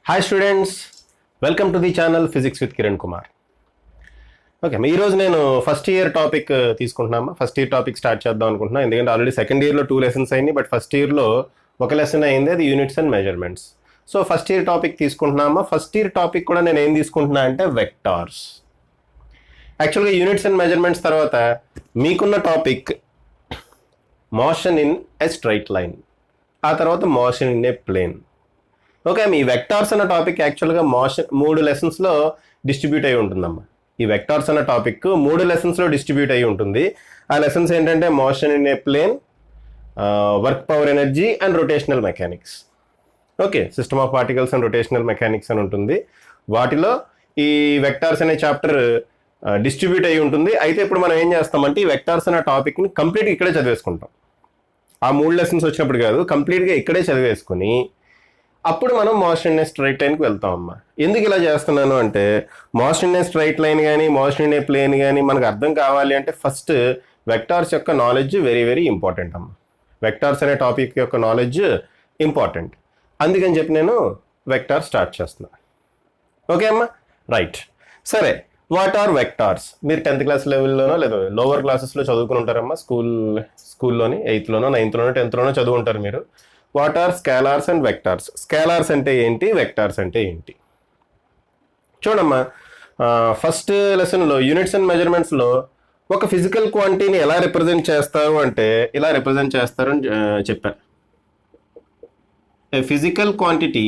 Hi students, welcome to the channel physics with Kiran Kumar. Okay, ఈరోజు నేను first year topic తీసుకుంటున్నామా. First year topic start చేద్దాం అనుకుంటున్నాను. ఎందుకంటే ఆల్రెడీ సెకండ్ ఇయర్లో 2 లెసన్స్ అయింది, బట్ ఫస్ట్ ఇయర్లో ఒక లెసన్ అయింది, అది units and measurements. So first year topic తీసుకుంటున్నామా. ఫస్ట్ ఇయర్ టాపిక్ కూడా నేను ఏం తీసుకుంటున్నా అంటే వెక్టార్స్. యాక్చువల్గా యూనిట్స్ అండ్ మెజర్మెంట్స్ తర్వాత మీకున్న topic motion in a straight line, ఆ తర్వాత motion in a plane. Okay, మీ వెక్టార్స్ అన్న టాపిక్ యాక్చువల్గా మోషన్ 3 లెసన్స్లో డిస్ట్రిబ్యూట్ అయి ఉంటుందమ్మా. ఈ వెక్టార్స్ అన్న టాపిక్ 3 లెసన్స్లో డిస్ట్రిబ్యూట్ అయి ఉంటుంది. ఆ లెసన్స్ ఏంటంటే motion in a plane, work power energy and rotational mechanics. Okay, system of particles and rotational mechanics అని ఉంటుంది. వాటిలో ఈ వెక్టార్స్ అనే చాప్టర్ డిస్ట్రిబ్యూట్ అయి ఉంటుంది. అయితే ఇప్పుడు మనం ఏం చేస్తామంటే ఈ వెక్టార్స్ అనే టాపిక్ని కంప్లీట్గా ఇక్కడే చదివేసుకుంటాం. ఆ 3 లెసన్స్ వచ్చినప్పుడు కాదు, కంప్లీట్గా ఇక్కడే చదివేసుకుని అప్పుడు మనం మోషన్ ఇన్ ఏ స్ట్రైట్ లైన్కి వెళ్తాం అమ్మా. ఎందుకు ఇలా చేస్తున్నాను అంటే motion in a straight line కానీ మోషన్ ఇన్ ఏ ప్లేన్ కానీ మనకు అర్థం కావాలి అంటే ఫస్ట్ వెక్టార్స్ యొక్క నాలెడ్జ్ వెరీ వెరీ ఇంపార్టెంట్ అమ్మా. వెక్టార్స్ అనే టాపిక్ యొక్క నాలెడ్జ్ ఇంపార్టెంట్. అందుకని చెప్పి నేను వెక్టార్ స్టార్ట్ చేస్తున్నా. ఓకే అమ్మా, రైట్. సరే, వాట్ ఆర్ వెక్టార్స్? మీరు 10th క్లాస్ లెవెల్లోనో లేదా లోవర్ క్లాసెస్లో చదువుకుని ఉంటారమ్మా. స్కూల్లోని 8th లోనో 9th లోనో 10th లోనో చదువుకుంటారు మీరు. What are scalars and vectors? Scalars అంటే ఏంటి, వెక్టార్స్ అంటే ఏంటి? చూడమ్మా, ఫస్ట్ లెసన్లో యూనిట్స్ అండ్ మెజర్మెంట్స్లో ఒక ఫిజికల్ క్వాంటిటీని ఎలా రిప్రజెంట్ చేస్తారు అంటే ఇలా రిప్రజెంట్ చేస్తారు అని చెప్పారు. A physical quantity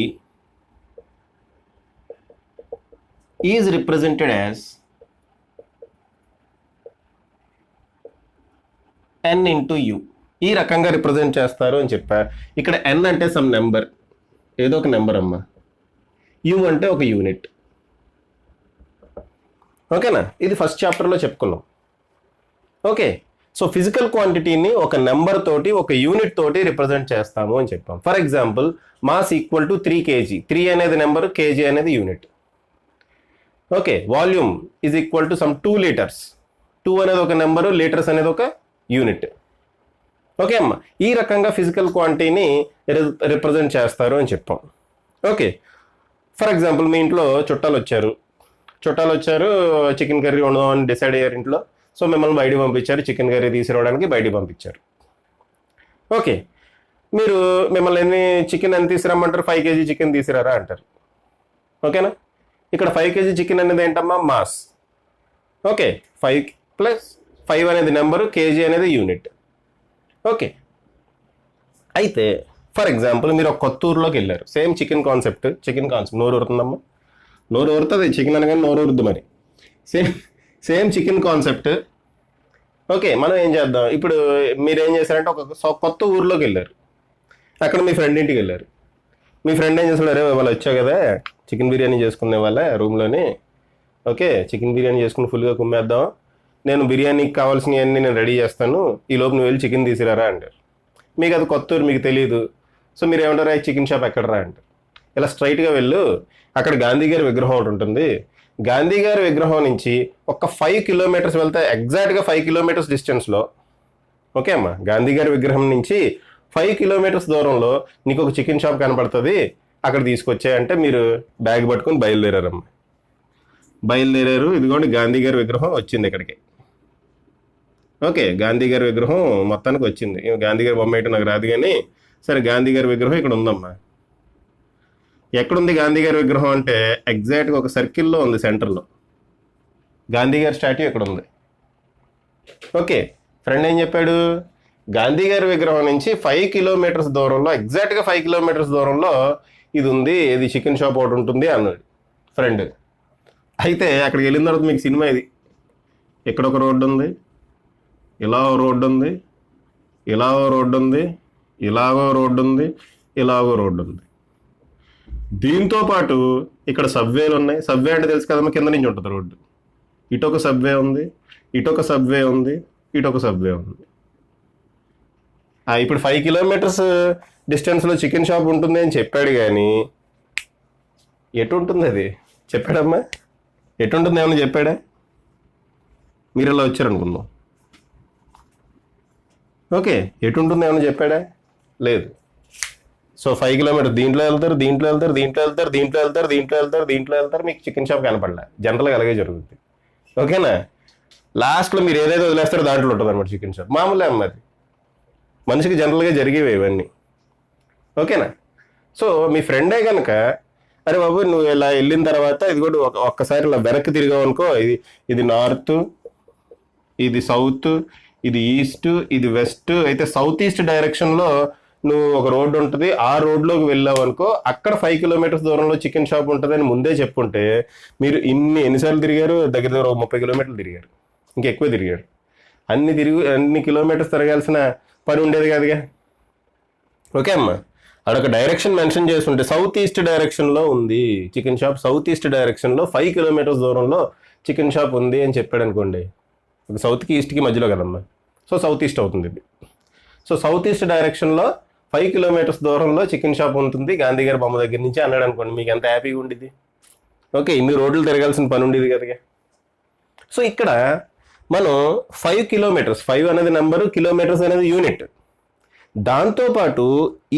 is represented as n into U. ఈ రకంగా రిప్రజెంట్ చేస్తారు అని చెప్పా. ఇక్కడ n అంటే సమ్ నెంబర్, ఏదో ఒక నెంబర్ అమ్మా. యూ అంటే ఒక యూనిట్. ఓకేనా, ఇది ఫస్ట్ చాప్టర్లో చెప్పుకున్నాం. ఓకే, సో ఫిజికల్ క్వాంటిటీని ఒక నెంబర్ తోటి ఒక యూనిట్ తోటి రిప్రజెంట్ చేస్తాము అని చెప్పాం. For example, mass equal to 3 kg. 3 అనేది నెంబర్, కేజీ అనేది unit. Okay, volume is equal to some 2 litres. 2 అనేది ఒక నెంబరు, లీటర్స్ అనేది ఒక యూనిట్. ఓకే అమ్మా, ఈ రకంగా ఫిజికల్ క్వాంటిటీని రిప్రజెంట్ చేస్తారు అని చెప్పాం. ఓకే, ఫర్ ఎగ్జాంపుల్ మీ ఇంట్లో చుట్టాలు వచ్చారు, చికెన్ కర్రీ వండుదామని డిసైడ్ అయ్యారు ఇంట్లో. సో మిమ్మల్ని బయటికి పంపించారు, చికెన్ కర్రీ తీసుకురావడానికి బయటికి పంపించారు. ఓకే, మిమ్మల్ని చికెన్ ఎంత తీసుకురమ్మంటారు? 5 kg చికెన్ తీసుకురారా అంటారు. ఓకేనా, ఇక్కడ 5 kg చికెన్ అనేది ఏంటమ్మా? మాస్. ఓకే, 5 + 5 అనేది నెంబరు, కేజీ అనేది యూనిట్. ఓకే, అయితే ఫర్ ఎగ్జాంపుల్ మీరు ఒక కొత్త ఊర్లోకి వెళ్ళారు. Same chicken concept. నోరు ఊరుతుందమ్మా, నోరు ఊరుతుంది. చికెన్ అనగానే నోరు ఊరుద్దు. మరి సేమ్ చికెన్ కాన్సెప్ట్. ఓకే, మనం ఏం చేద్దాం, ఇప్పుడు మీరు ఏం చేశారంటే ఒక కొత్త ఊర్లోకి వెళ్ళారు. అక్కడ మీ ఫ్రెండ్ ఇంటికి వెళ్ళారు. మీ ఫ్రెండ్ ఏం చేస్తాడు, అరే వాళ్ళు వచ్చావు కదా చికెన్ బిర్యానీ చేసుకునే వాళ్ళ రూమ్లోని. ఓకే, చికెన్ బిర్యానీ చేసుకుని ఫుల్గా కుమ్మేద్దాం, నేను బిర్యానీకి కావాల్సినవన్నీ నేను రెడీ చేస్తాను, ఈ లోపు నువ్వు వెళ్ళి చికెన్ తీసిరారా అంటారు. మీకు అది కొత్త ఊరు, మీకు తెలియదు. సో మీరు ఏమంటారు, చికెన్ షాప్ ఎక్కడరా అంటారు. ఇలా స్ట్రైట్గా వెళ్ళు, అక్కడ గాంధీ గారి విగ్రహం ఒకటి ఉంటుంది. గాంధీ గారి విగ్రహం నుంచి ఒక 5 కిలోమీటర్స్ వెళ్తే, ఎగ్జాక్ట్గా 5 కిలోమీటర్స్ డిస్టెన్స్లో, ఓకే అమ్మా, గాంధీ గారి విగ్రహం నుంచి 5 కిలోమీటర్స్ దూరంలో నీకు ఒక చికెన్ షాప్ కనపడుతుంది, అక్కడ తీసుకొచ్చాయంటే మీరు బ్యాగ్ పట్టుకొని బయలుదేరారమ్మా. బయలుదేరారు, ఇదిగోండి గాంధీ గారి విగ్రహం వచ్చింది ఇక్కడికి. ఓకే, గాంధీ గారి విగ్రహం మొత్తానికి వచ్చింది. గాంధీ గారి బొమ్మ ఏంటో నాకు రాదు కానీ, సరే గాంధీ గారి విగ్రహం ఇక్కడ ఉందమ్మా. ఎక్కడుంది గాంధీ గారి విగ్రహం అంటే ఎగ్జాక్ట్గా ఒక సర్కిల్లో ఉంది సెంటర్లో. గాంధీ గారి స్టాట్యూ ఇక్కడ ఉంది. ఓకే, ఫ్రెండ్ ఏం చెప్పాడు, గాంధీ గారి విగ్రహం నుంచి 5 కిలోమీటర్స్ దూరంలో, ఎగ్జాక్ట్గా 5 కిలోమీటర్స్ దూరంలో ఇది ఉంది, ఇది చికెన్ షాప్ ఒకటి ఉంటుంది అన్నాడు ఫ్రెండ్. అయితే అక్కడికి వెళ్ళిన తర్వాత మీకు సినిమా ఇది, ఇక్కడ ఒక రోడ్డు ఉంది, ఇలా రోడ్డు ఉంది, ఇలాగో రోడ్డు ఉంది, ఇలాగో రోడ్డు ఉంది, ఇలాగో రోడ్డు ఉంది. దీంతో పాటు ఇక్కడ సబ్వేలు ఉన్నాయి. సబ్వే అంటే తెలుసు కదమ్మా, కింద నుంచి ఉంటుంది రోడ్డు. ఇటొక సబ్వే ఉంది, ఇటొక సబ్వే ఉంది, ఇటొక సబ్వే ఉంది. ఇప్పుడు 5 కిలోమీటర్స్ డిస్టెన్స్లో చికెన్ షాప్ ఉంటుంది అని చెప్పాడు, కానీ ఎటు ఉంటుంది అది చెప్పాడమ్మా? ఎటుంటుంది ఏమన్నా చెప్పాడా? మీరు ఇలా వచ్చారనుకుందాం. ఓకే, ఎటుంటుంది ఏమన్నా చెప్పాడా? లేదు. సో 5 కిలోమీటర్స్ దీంట్లో వెళ్తారు, దీంట్లో వెళ్తారు, దీంట్లో వెళ్తారు, దీంట్లో వెళ్తారు, దీంట్లో వెళ్తారు, దీంట్లో వెళ్తారు, మీకు చికెన్ షాప్ కనపడలే. జనరల్గా అలాగే జరుగుతుంది. ఓకేనా? లాస్ట్లో మీరు ఏదైతే వదిలేస్తారో దాంట్లో ఉంటుంది అనమాట చికెన్ షాప్. మామూలే అమ్మ, అది మనిషికి జనరల్గా జరిగేవి ఇవన్నీ. ఓకేనా? సో మీ ఫ్రెండే కనుక, అరే బాబు నువ్వు ఇలా వెళ్ళిన తర్వాత ఇది కూడా ఒక్కసారి ఇలా వెనక్కి తిరిగావు అనుకో, ఇది నార్త్, ఇది సౌత్, ఇది ఈస్ట్, ఇది వెస్ట్. అయితే సౌత్ ఈస్ట్ డైరెక్షన్లో నువ్వు ఒక రోడ్డు ఉంటుంది, ఆ రోడ్లోకి వెళ్ళావు అనుకో, అక్కడ 5 కిలోమీటర్స్ దూరంలో చికెన్ షాప్ ఉంటుంది అని ముందే చెప్పుంటే మీరు ఎన్నిసార్లు తిరిగారు? దగ్గర దగ్గర 30 కిలోమీటర్లు తిరిగారు, ఇంకెక్కువ తిరిగారు. అన్ని కిలోమీటర్స్ తిరగాల్సిన పని ఉండేది కాదుగా. ఓకే అమ్మా, అదొక డైరెక్షన్ మెన్షన్ చేస్తుంటే సౌత్ ఈస్ట్ డైరెక్షన్లో ఉంది చికెన్ షాప్, సౌత్ ఈస్ట్ డైరెక్షన్లో 5 కిలోమీటర్స్ దూరంలో చికెన్ షాప్ ఉంది అని చెప్పాడు అనుకోండి, సౌత్కి ఈస్ట్కి మధ్యలో కదమ్మా, సో సౌత్ ఈస్ట్ అవుతుంది ఇది. సో సౌత్ ఈస్ట్ డైరెక్షన్లో 5 కిలోమీటర్స్ దూరంలో చికెన్ షాప్ ఉంటుంది గాంధీ గారి బొమ్మ దగ్గర నుంచి అన్నాడు అనుకోండి, మీకు ఎంత హ్యాపీగా ఉండేది. ఓకే, ఇన్ని రోడ్లు తిరగాల్సిన పని ఉండేది కదా. సో ఇక్కడ మనం 5 కిలోమీటర్స్, 5 అనేది నెంబరు, కిలోమీటర్స్ అనేది యూనిట్. దాంతోపాటు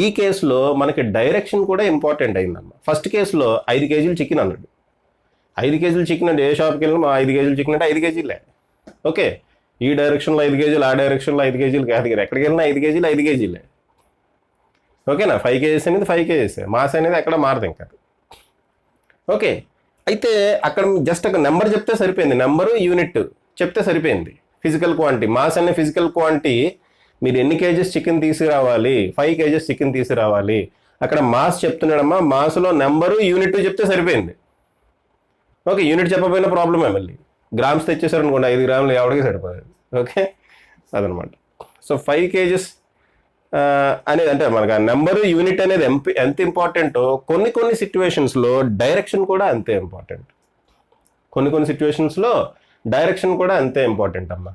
ఈ కేసులో మనకి డైరెక్షన్ కూడా ఇంపార్టెంట్ అయిందమ్మా. ఫస్ట్ కేసులో 5 కేజీలు చికెన్ అన్నాడు. 5 కేజీలు చికెన్ అంటే ఏ షాప్కి వెళ్ళినా 5 కేజీలు చికెన్ అంటే 5 కేజీలే. ఓకే, ఈ డైరెక్షన్లో 5 కేజీలు, ఆ డైరెక్షన్లో 5 కేజీలు కాదు కదా, ఎక్కడికి వెళ్ళినా 5 కేజీలు 5 కేజీలే. ఓకేనా? 5 కేజీస్ అనేది 5 కేజీస్, మాస్ అనేది ఎక్కడ మారదు ఇంకా. ఓకే, అయితే అక్కడ జస్ట్ ఒక నెంబర్ చెప్తే సరిపోయింది, నెంబరు యూనిట్ చెప్తే సరిపోయింది. ఫిజికల్ క్వాంటిటీ, మాస్ అనే ఫిజికల్ క్వాంటిటీ, మీరు ఎన్ని కేజెస్ చికెన్ తీసుకురావాలి, 5 కేజెస్ చికెన్ తీసుకురావాలి, అక్కడ మాస్ చెప్తున్నాడమ్మా, మాస్లో నెంబరు యూనిట్ చెప్తే సరిపోయింది. ఓకే, యూనిట్ చెప్పకపోయినా ప్రాబ్లమే, మళ్ళీ గ్రామ్స్ తెచ్చేసారు అనుకోండి, 5 గ్రాములు ఎవరికి సరిపోదు. ఓకే, అదనమాట. సో 5 కేజెస్ అనేది అంటే మనకు ఆ నెంబరు యూనిట్ అనేది ఎంత ఇంపార్టెంటో కొన్ని సిచ్యువేషన్స్లో డైరెక్షన్ కూడా అంతే ఇంపార్టెంట్. కొన్ని సిచ్యువేషన్స్లో డైరెక్షన్ కూడా అంతే ఇంపార్టెంట్ అమ్మా.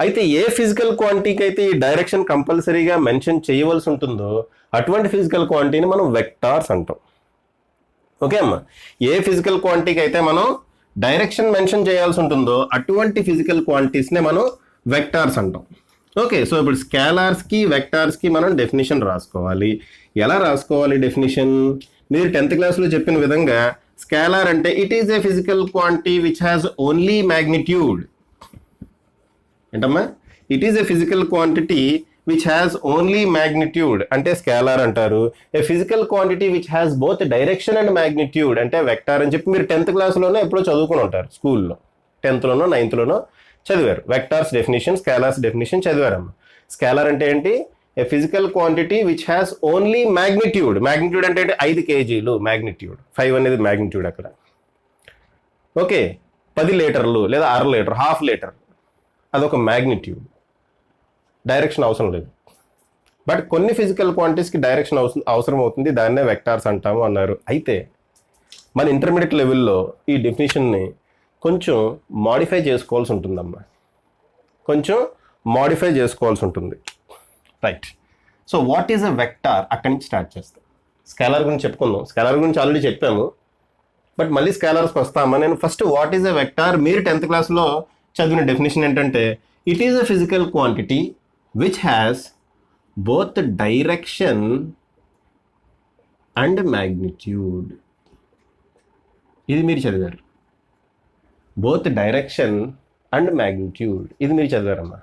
అయితే ఏ ఫిజికల్ క్వాంటిటీకి అయితే ఈ డైరెక్షన్ కంపల్సరీగా మెన్షన్ చేయవలసి ఉంటుందో అటువంటి ఫిజికల్ క్వాంటిటీని మనం వెక్టార్స్ అంటాం. ఓకే అమ్మా, ఏ ఫిజికల్ క్వాంటిటీకి అయితే మనం డైరెక్షన్ మెన్షన్ చేయాల్సి ఉంటుందో అటువంటి ఫిజికల్ క్వాంటిటీస్నే మనం వెక్టార్స్ అంటాం. ఓకే, సో ఇప్పుడు స్కేలార్స్కి వెక్టార్స్కి మనం డెఫినేషన్ రాసుకోవాలి. ఎలా రాసుకోవాలి డెఫినేషన్? మీరు 10th క్లాస్లో చెప్పిన విధంగా స్కేలార్ అంటే it is a physical quantity which has only magnitude. ఏంటమ్మా? It is a physical quantity which has only magnitude అంటే స్కేలార్ అంటారు. A physical quantity which has both direction and magnitude అంటే vector అని చెప్పి మీరు 10th క్లాస్లోనే ఎప్పుడో చదువుకుని ఉంటారు, స్కూల్లో 10th లోనో 9th లోనో చదివారు. వెక్టార్స్ డెఫినేషన్, స్కేలార్స్ డెఫినేషన్ చదివారమ్మా. స్కేలార్ అంటే ఏంటి? A physical quantity which has only magnitude. Magnitude అంటే 5 కేజీలు మ్యాగ్నిట్యూడ్, 5 అనేది మ్యాగ్నిట్యూడ్ అక్కడ. ఓకే, 10 లీటర్లు లేదా 1/2 లీటర్, 1/2 లీటర్, అదొక మ్యాగ్నిట్యూడ్. డైరెక్షన్ అవసరం లేదు. బట్ కొన్ని ఫిజికల్ క్వాంటిటీస్కి డైరెక్షన్ అవసరం అవుతుంది, దాన్నే వెక్టార్స్ అంటాము అన్నారు. అయితే మన ఇంటర్మీడియట్ లెవెల్లో ఈ డెఫినేషన్ని కొంచెం మాడిఫై చేసుకోవాల్సి ఉంటుందమ్మా, కొంచెం మాడిఫై చేసుకోవాల్సి ఉంటుంది. Right, so what is a vector? అక్కడి నుంచి స్టార్ట్ చేస్తాం. స్కేలార్ గురించి చెప్పుకుందాం. స్కేలార్ గురించి ఆల్రెడీ చెప్పాము, బట్ మళ్ళీ స్కేలార్స్కి వస్తామా. నేను first what is a vector, మీరు 10th క్లాస్లో చదివిన డెఫినేషన్ ఏంటంటే it is a physical quantity which has both direction and magnitude. ఇది మీరు చదివారు, బోత్ డైరెక్షన్ అండ్ మ్యాగ్నిట్యూడ్, ఇది మీరు చదివారమ్మా.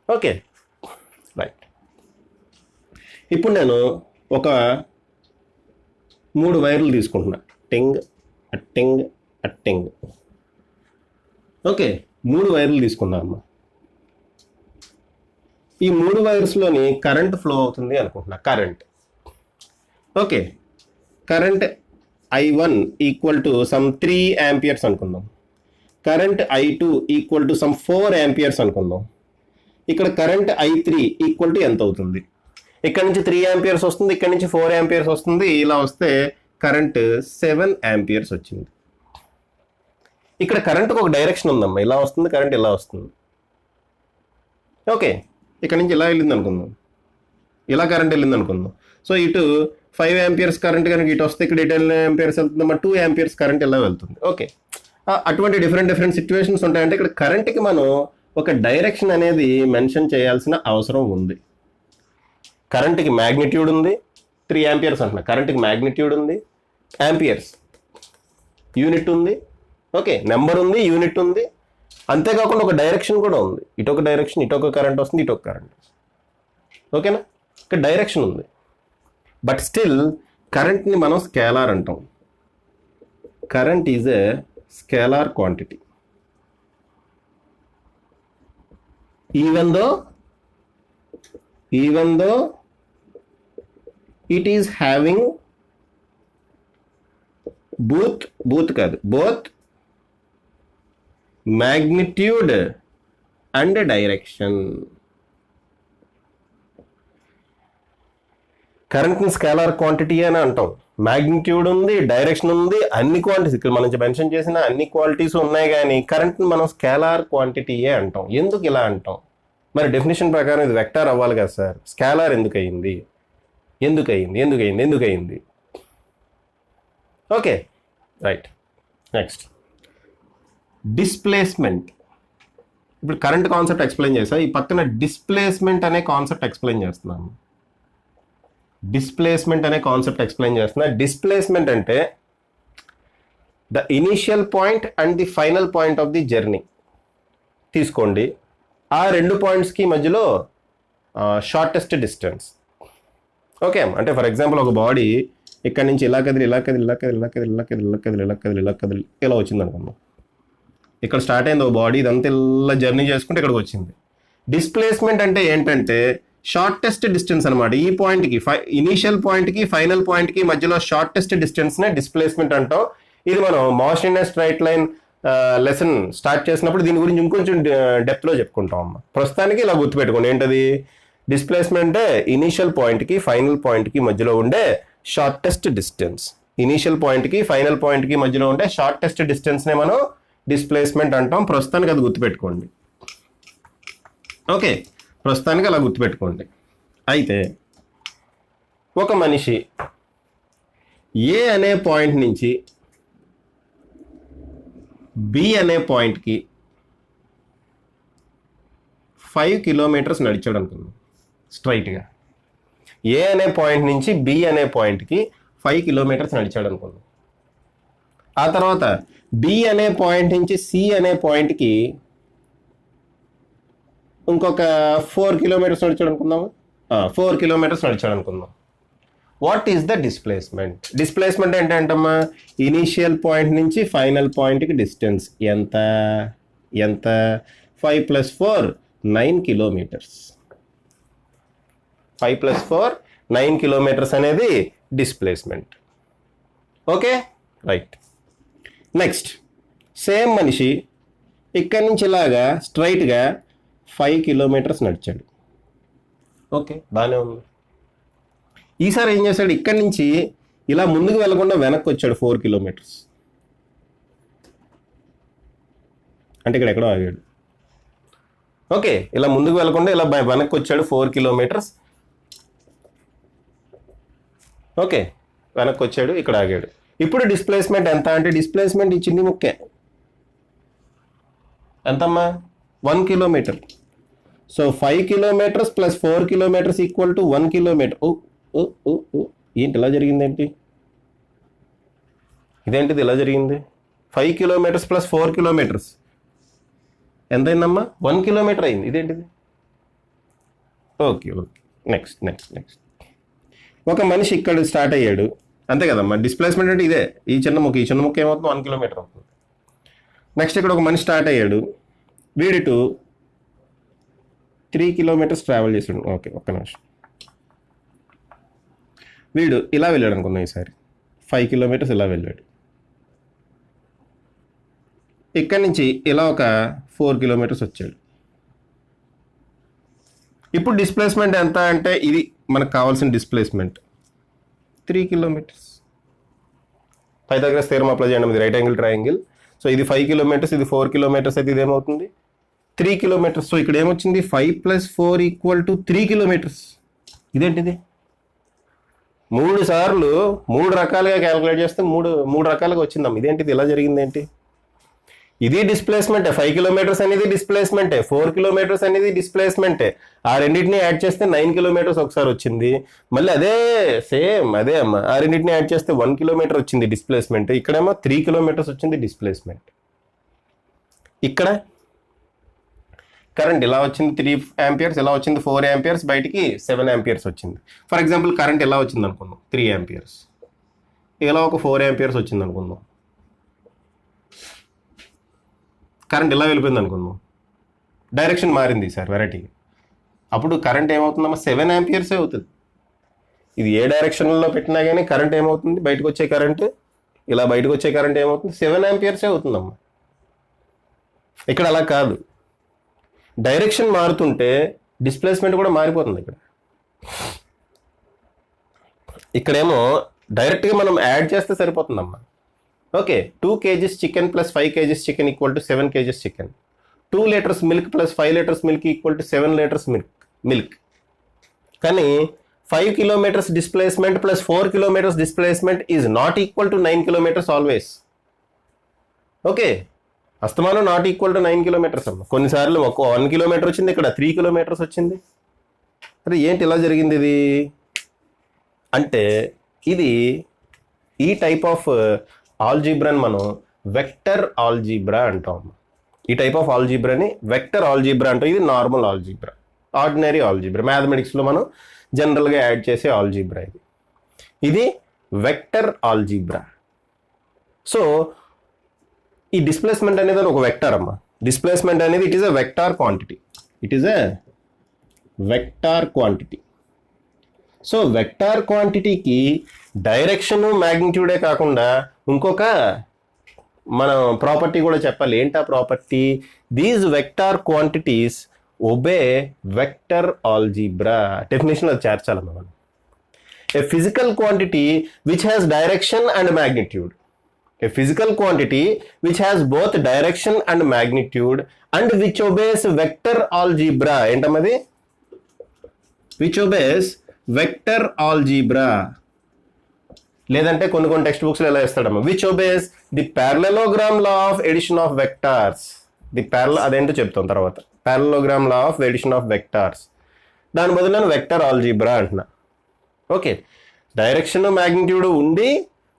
Okay, right. ఇప్పుడు నేను ఒక 3 వైర్లు తీసుకుంటున్నా, టింగ్ అట్టింగ్ అట్టింగ్. ఓకే, 3 వైర్లు తీసుకున్నా అమ్మా. ఈ 3 వైర్స్లోని కరెంట్ ఫ్లో అవుతుంది అనుకుంటున్నా, current. Okay, current I1 equal to some 3 amperes అనుకుందాం. Current I2 equal to some 4 amperes అనుకుందాం. ఇక్కడ కరెంట్ I3 ఈక్వల్ టు ఎంత అవుతుంది? ఇక్కడ నుంచి 3 amperes వస్తుంది, ఇక్కడ నుంచి 4 amperes వస్తుంది. ఇలా వస్తే కరెంట్ 7 amperes వచ్చింది. ఇక్కడ కరెంట్కి ఒక డైరెక్షన్ ఉందమ్మా, ఇలా వస్తుంది కరెంట్, ఇలా వస్తుంది. ఓకే, ఇక్కడ నుంచి ఇలా వెళ్ళింది అనుకుందాం, ఇలా కరెంట్ వెళ్ళింది అనుకుందాం. సో ఇటు 5 amperes కరెంట్ కనుక ఇటు వస్తే ఇక్కడ 10 amperes వెళ్తుందమ్మా, 2 amperes కరెంట్ ఇలా వెళ్తుంది. ఓకే, అటువంటి డిఫరెంట్ సిచ్యువేషన్స్ ఉంటాయంటే ఇక్కడ కరెంట్కి మనం ఒక డైరెక్షన్ అనేది మెన్షన్ చేయాల్సిన అవసరం ఉంది. కరెంట్కి మ్యాగ్నిట్యూడ్ ఉంది, 3 యాంపియర్స్ అంటున్నా. కరెంట్కి మ్యాగ్నిట్యూడ్ ఉంది, యాంపియర్స్ యూనిట్ ఉంది, ఓకే, నెంబర్ ఉంది, యూనిట్ ఉంది. అంతేకాకుండా ఒక డైరెక్షన్ కూడా ఉంది. ఇటొక డైరెక్షన్, ఇటొక కరెంట్ వస్తుంది, ఇటొక కరెంట్ వస్తుంది. ఓకేనా? ఇక్కడ డైరెక్షన్ ఉంది. బట్ స్టిల్ కరెంట్ని మనం స్కేలార్ అంటాం. Current is a scalar quantity. Even though it is having both magnitude and direction. Current ని స్కేలార్ క్వాంటిటీ అని అంటాం. మ్యాగ్నిట్యూడ్ ఉంది, డైరెక్షన్ ఉంది, అన్ని క్వాంటిటీస్ ఇక్కడ మనం మెన్షన్ చేసిన అన్ని క్వాలిటీస్ ఉన్నాయి. కానీ కరెంట్ ని మనం స్కేలార్ క్వాంటిటీయే అంటాం. ఎందుకు ఇలా అంటాం? మరి డెఫినేషన్ ప్రకారం ఇది వెక్టార్ అవ్వాలి కదా సార్. స్కేలార్ ఎందుకు అయింది? Okay, right. Next displacement. ఇప్పుడు కరెంట్ కాన్సెప్ట్ ఎక్స్ప్లెయిన్ చేసా, ఈ పక్కన డిస్ప్లేస్మెంట్ అనే కాన్సెప్ట్ ఎక్స్ప్లెయిన్ చేస్తున్నాను. డిస్ప్లేస్మెంట్ అంటే the initial point and the final point of the journey తీసుకోండి. ఆ రెండు పాయింట్స్కి మధ్యలో షార్టెస్ట్ డిస్టెన్స్. ఓకే, అంటే ఫర్ ఎగ్జాంపుల్ ఒక బాడీ ఇక్కడ నుంచి ఇలా కదిలి ఇలా వచ్చింది అనుకుందాం. ఇక్కడ స్టార్ట్ అయింది ఒక బాడీ, ఇదంతా ఇలా జర్నీ చేసుకుంటే ఇక్కడికి వచ్చింది. డిస్ప్లేస్మెంట్ అంటే ఏంటంటే షార్టెస్ట్ డిస్టెన్స్ అనమాట. ఈ పాయింట్కి ఇనీషియల్ పాయింట్కి ఫైనల్ పాయింట్కి మధ్యలో షార్టెస్ట్ డిస్టెన్స్నే డిస్ప్లేస్మెంట్ అంటాం. ఇది మనం motion in straight line lesson start చేసినప్పుడు దీని గురించి ఇంకొంచెం డెప్త్లో చెప్పుకుంటాం అమ్మ. ప్రస్తుతానికి ఇలా గుర్తుపెట్టుకోండి. ఏంటది? డిస్ప్లేస్మెంట్ ఇనీషియల్ పాయింట్కి ఫైనల్ పాయింట్కి మధ్యలో ఉండే షార్టెస్ట్ డిస్టెన్స్. ఇనీషియల్ పాయింట్కి ఫైనల్ పాయింట్కి మధ్యలో ఉండే షార్టెస్ట్ డిస్టెన్స్నే మనం డిస్ప్లేస్మెంట్ అంటాం. ప్రస్తుతానికి అది గుర్తుపెట్టుకోండి. ఓకే, ప్రస్తుతానికి అలా గుర్తుపెట్టుకోండి. అయితే ఒక మనిషి ఏ అనే పాయింట్ నుంచి బి అనే పాయింట్కి 5 కిలోమీటర్స్ నడిచాడు అనుకుందాం. స్ట్రైట్గా ఏ అనే పాయింట్ నుంచి బి అనే పాయింట్కి 5 కిలోమీటర్స్ నడిచాడు అనుకుందాం. ఆ తర్వాత బి అనే పాయింట్ నుంచి సి అనే పాయింట్కి ఇంకొక 4 కిలోమీటర్స్ నడిచాడు అనుకుందాము. 4 కిలోమీటర్స్ నడిచాడు అనుకుందాం. What is the displacement? Displacement ఏంటంటమ్మా? ఇనీషియల్ పాయింట్ నుంచి ఫైనల్ పాయింట్కి డిస్టెన్స్ ఎంత? 5 + 4 9 కిలోమీటర్స్. 5 + 4 9 కిలోమీటర్స్ అనేది displacement. Okay, right. Next same మనిషి ఇక్కడి నుంచి ఇలాగా స్ట్రైట్గా 5 కిలోమీటర్స్ నడిచాడు. ఓకే, బాగానే ఉంది. ఈసారి ఏం చేశాడు? ఇక్కడి నుంచి ఇలా ముందుకు వెళ్లకుండా వెనక్కి వచ్చాడు 4 కిలోమీటర్స్. అంటే ఇక్కడ ఎక్కడో ఆగాడు. ఓకే, ఇలా ముందుకు వెళ్లకుండా ఇలా వెనక్కి వచ్చాడు 4 కిలోమీటర్స్. ఓకే, వెనక్కి వచ్చాడు, ఇక్కడ ఆగాడు. ఇప్పుడు డిస్ప్లేస్మెంట్ ఎంత అంటే డిస్ప్లేస్మెంట్ ఈ చిన్ని ముక్కే ఎంతమ్మా? 1 kilometer. So 5 kilometers + 4 kilometers = 1 kilometer. ఏంటి ఇలా జరిగిందేంటి? ఇదేంటిది ఇలా జరిగింది? 5 కిలోమీటర్స్ + 4 కిలోమీటర్స్ ఎంతైందమ్మా? 1 కిలోమీటర్ అయింది. ఇదేంటిది? ఓకే, నెక్స్ట్ ఒక మనిషి ఇక్కడ స్టార్ట్ అయ్యాడు, అంతే కదమ్మా. డిస్ప్లేస్మెంట్ అంటే ఇదే. ఈ చిన్న ముక్క ఏమవుతుంది? 1 కిలోమీటర్ అవుతుంది. నెక్స్ట్ ఇక్కడ ఒక మనిషి స్టార్ట్ అయ్యాడు, వీడిటు 3 కిలోమీటర్స్ ట్రావెల్ చేసాడు. ఓకే, ఒక్క నిమిషం. వీడు ఇలా వెళ్ళాడు అనుకుందాం. ఈసారి 5 కిలోమీటర్స్ ఇలా వెళ్ళాడు. ఇక్కడి నుంచి ఇలా ఒక 4 కిలోమీటర్స్ వచ్చాడు. ఇప్పుడు డిస్ప్లేస్మెంట్ ఎంత అంటే ఇది మనకు కావాల్సిన displacement 3 kilometres. Pythagoras theorem apply చేయండి. ఇది రైట్ యాంగిల్ ట్రయాంగిల్. సో ఇది 5 కిలోమీటర్స్, ఇది 4 కిలోమీటర్స్ అయితే ఇది ఏమవుతుంది? 3 కిలోమీటర్స్. సో ఇక్కడ ఏమొచ్చింది? 5 + 4 = 3 కిలోమీటర్స్. ఇదేంటిది? 3 సార్లు 3 రకాలుగా క్యాలిక్యులేట్ చేస్తే 3 రకాలుగా వచ్చిందమ్మ. ఇదేంటిది ఇలా జరిగింది ఏంటి? ఇది డిస్ప్లేస్మెంటే, 5 కిలోమీటర్స్ అనేది డిస్ప్లేస్మెంటే, 4 కిలోమీటర్స్ అనేది డిస్ప్లేస్మెంటే. ఆ రెండింటిని యాడ్ చేస్తే 9 కిలోమీటర్స్ ఒకసారి వచ్చింది. మళ్ళీ అదే సేమ్ అదే అమ్మ, ఆ రెండింటిని యాడ్ చేస్తే 1 కిలోమీటర్ వచ్చింది డిస్ప్లేస్మెంట్. ఇక్కడేమో 3 కిలోమీటర్స్ వచ్చింది డిస్ప్లేస్మెంట్. ఇక్కడ కరెంట్ ఇలా వచ్చింది 3 యాంపియర్స్, ఇలా వచ్చింది 4 యాంపియర్స్, బయటికి 7 యాంపియర్స్ వచ్చింది. ఫర్ ఎగ్జాంపుల్ కరెంట్ ఇలా వచ్చింది అనుకుందాం 3 యాంపియర్స్, ఇలా ఒక 4 యాంపియర్స్ వచ్చింది అనుకుందాం. కరెంట్ ఇలా వెళ్ళిపోయింది అనుకుందాం, డైరెక్షన్ మారింది సార్ వెరైటీ. అప్పుడు కరెంట్ ఏమవుతుందమ్మా 7 యాంపియర్సే అవుతుంది. ఇది ఏ డైరెక్షన్లో పెట్టినా కానీ కరెంట్ ఏమవుతుంది, బయటకు వచ్చే కరెంట్, ఇలా బయటకు వచ్చే కరెంట్ ఏమవుతుంది 7 యాంపియర్సే అవుతుందమ్మా. ఇక్కడ అలా కాదు, డైరెక్షన్ మారుతుంటే డిస్ప్లేస్మెంట్ కూడా మారిపోతుంది. ఇక్కడేమో డైరెక్ట్గా మనం యాడ్ చేస్తే సరిపోతుందమ్మా. Okay, 2 kgs chicken plus 5 kgs chicken equal to 7 kgs chicken. 2 litres milk plus 5 litres milk equal to 7 litres milk. కానీ 5 kilometres displacement plus 4 kilometres displacement is not equal to 9 kilometres always. Okay, అస్తమానం not equal to 9 kilometres అమ్మ. కొన్నిసార్లు 1 kilometre వచ్చింది, ఇక్కడ 3 kilometres వచ్చింది. అదే ఏంటి ఇలా జరిగింది ఇది అంటే, ఇది ఈ టైప్ ఆఫ్ ఆల్జీబ్రాని మనం వెక్టర్ ఆల్జీబ్రా అంటాం. ఈ టైప్ ఆఫ్ ఆల్జీబ్రాని వెక్టర్ ఆల్జీబ్రా అంటాం. ఇది నార్మల్ ఆల్జీబ్రా, ఆర్డినరీ ఆల్జీబ్రా, మ్యాథమెటిక్స్లో మనం జనరల్గా యాడ్ చేసే ఆల్జీబ్రా. ఇది వెక్టర్ ఆల్జీబ్రా. సో ఈ డిస్ప్లేస్మెంట్ అనేది ఒక వెక్టర్ అమ్మా. డిస్ప్లేస్మెంట్ అనేది it is a vector quantity. It is a vector quantity. So vector క్వాంటిటీకి డైరెక్షన్ మ్యాగ్నిట్యూడే కాకుండా ఇంకొక మనం ప్రాపర్టీ కూడా చెప్పాలి. ఏంటా property? These vector quantities obey vector algebra. Definition అది చేర్చాలమ్మా మనం. A physical quantity which has direction and magnitude. A physical quantity which has both direction and magnitude and which obeys vector algebra. ఏంటమ్మది? Which obeys vector algebra. లేదంటే కొన్ని text బుక్స్లో ఎలా ఇస్తాడమ్మా, which obeys the parallelogram law of addition of vectors. అదేంటో చెప్తాం తర్వాత. parallelogram law of addition of vectors. దాని బదులు నేను వెక్టర్ ఆల్జీబ్రా అంటున్నా. ఓకే, డైరెక్షన్ మ్యాగ్నిట్యూడ్ ఉండి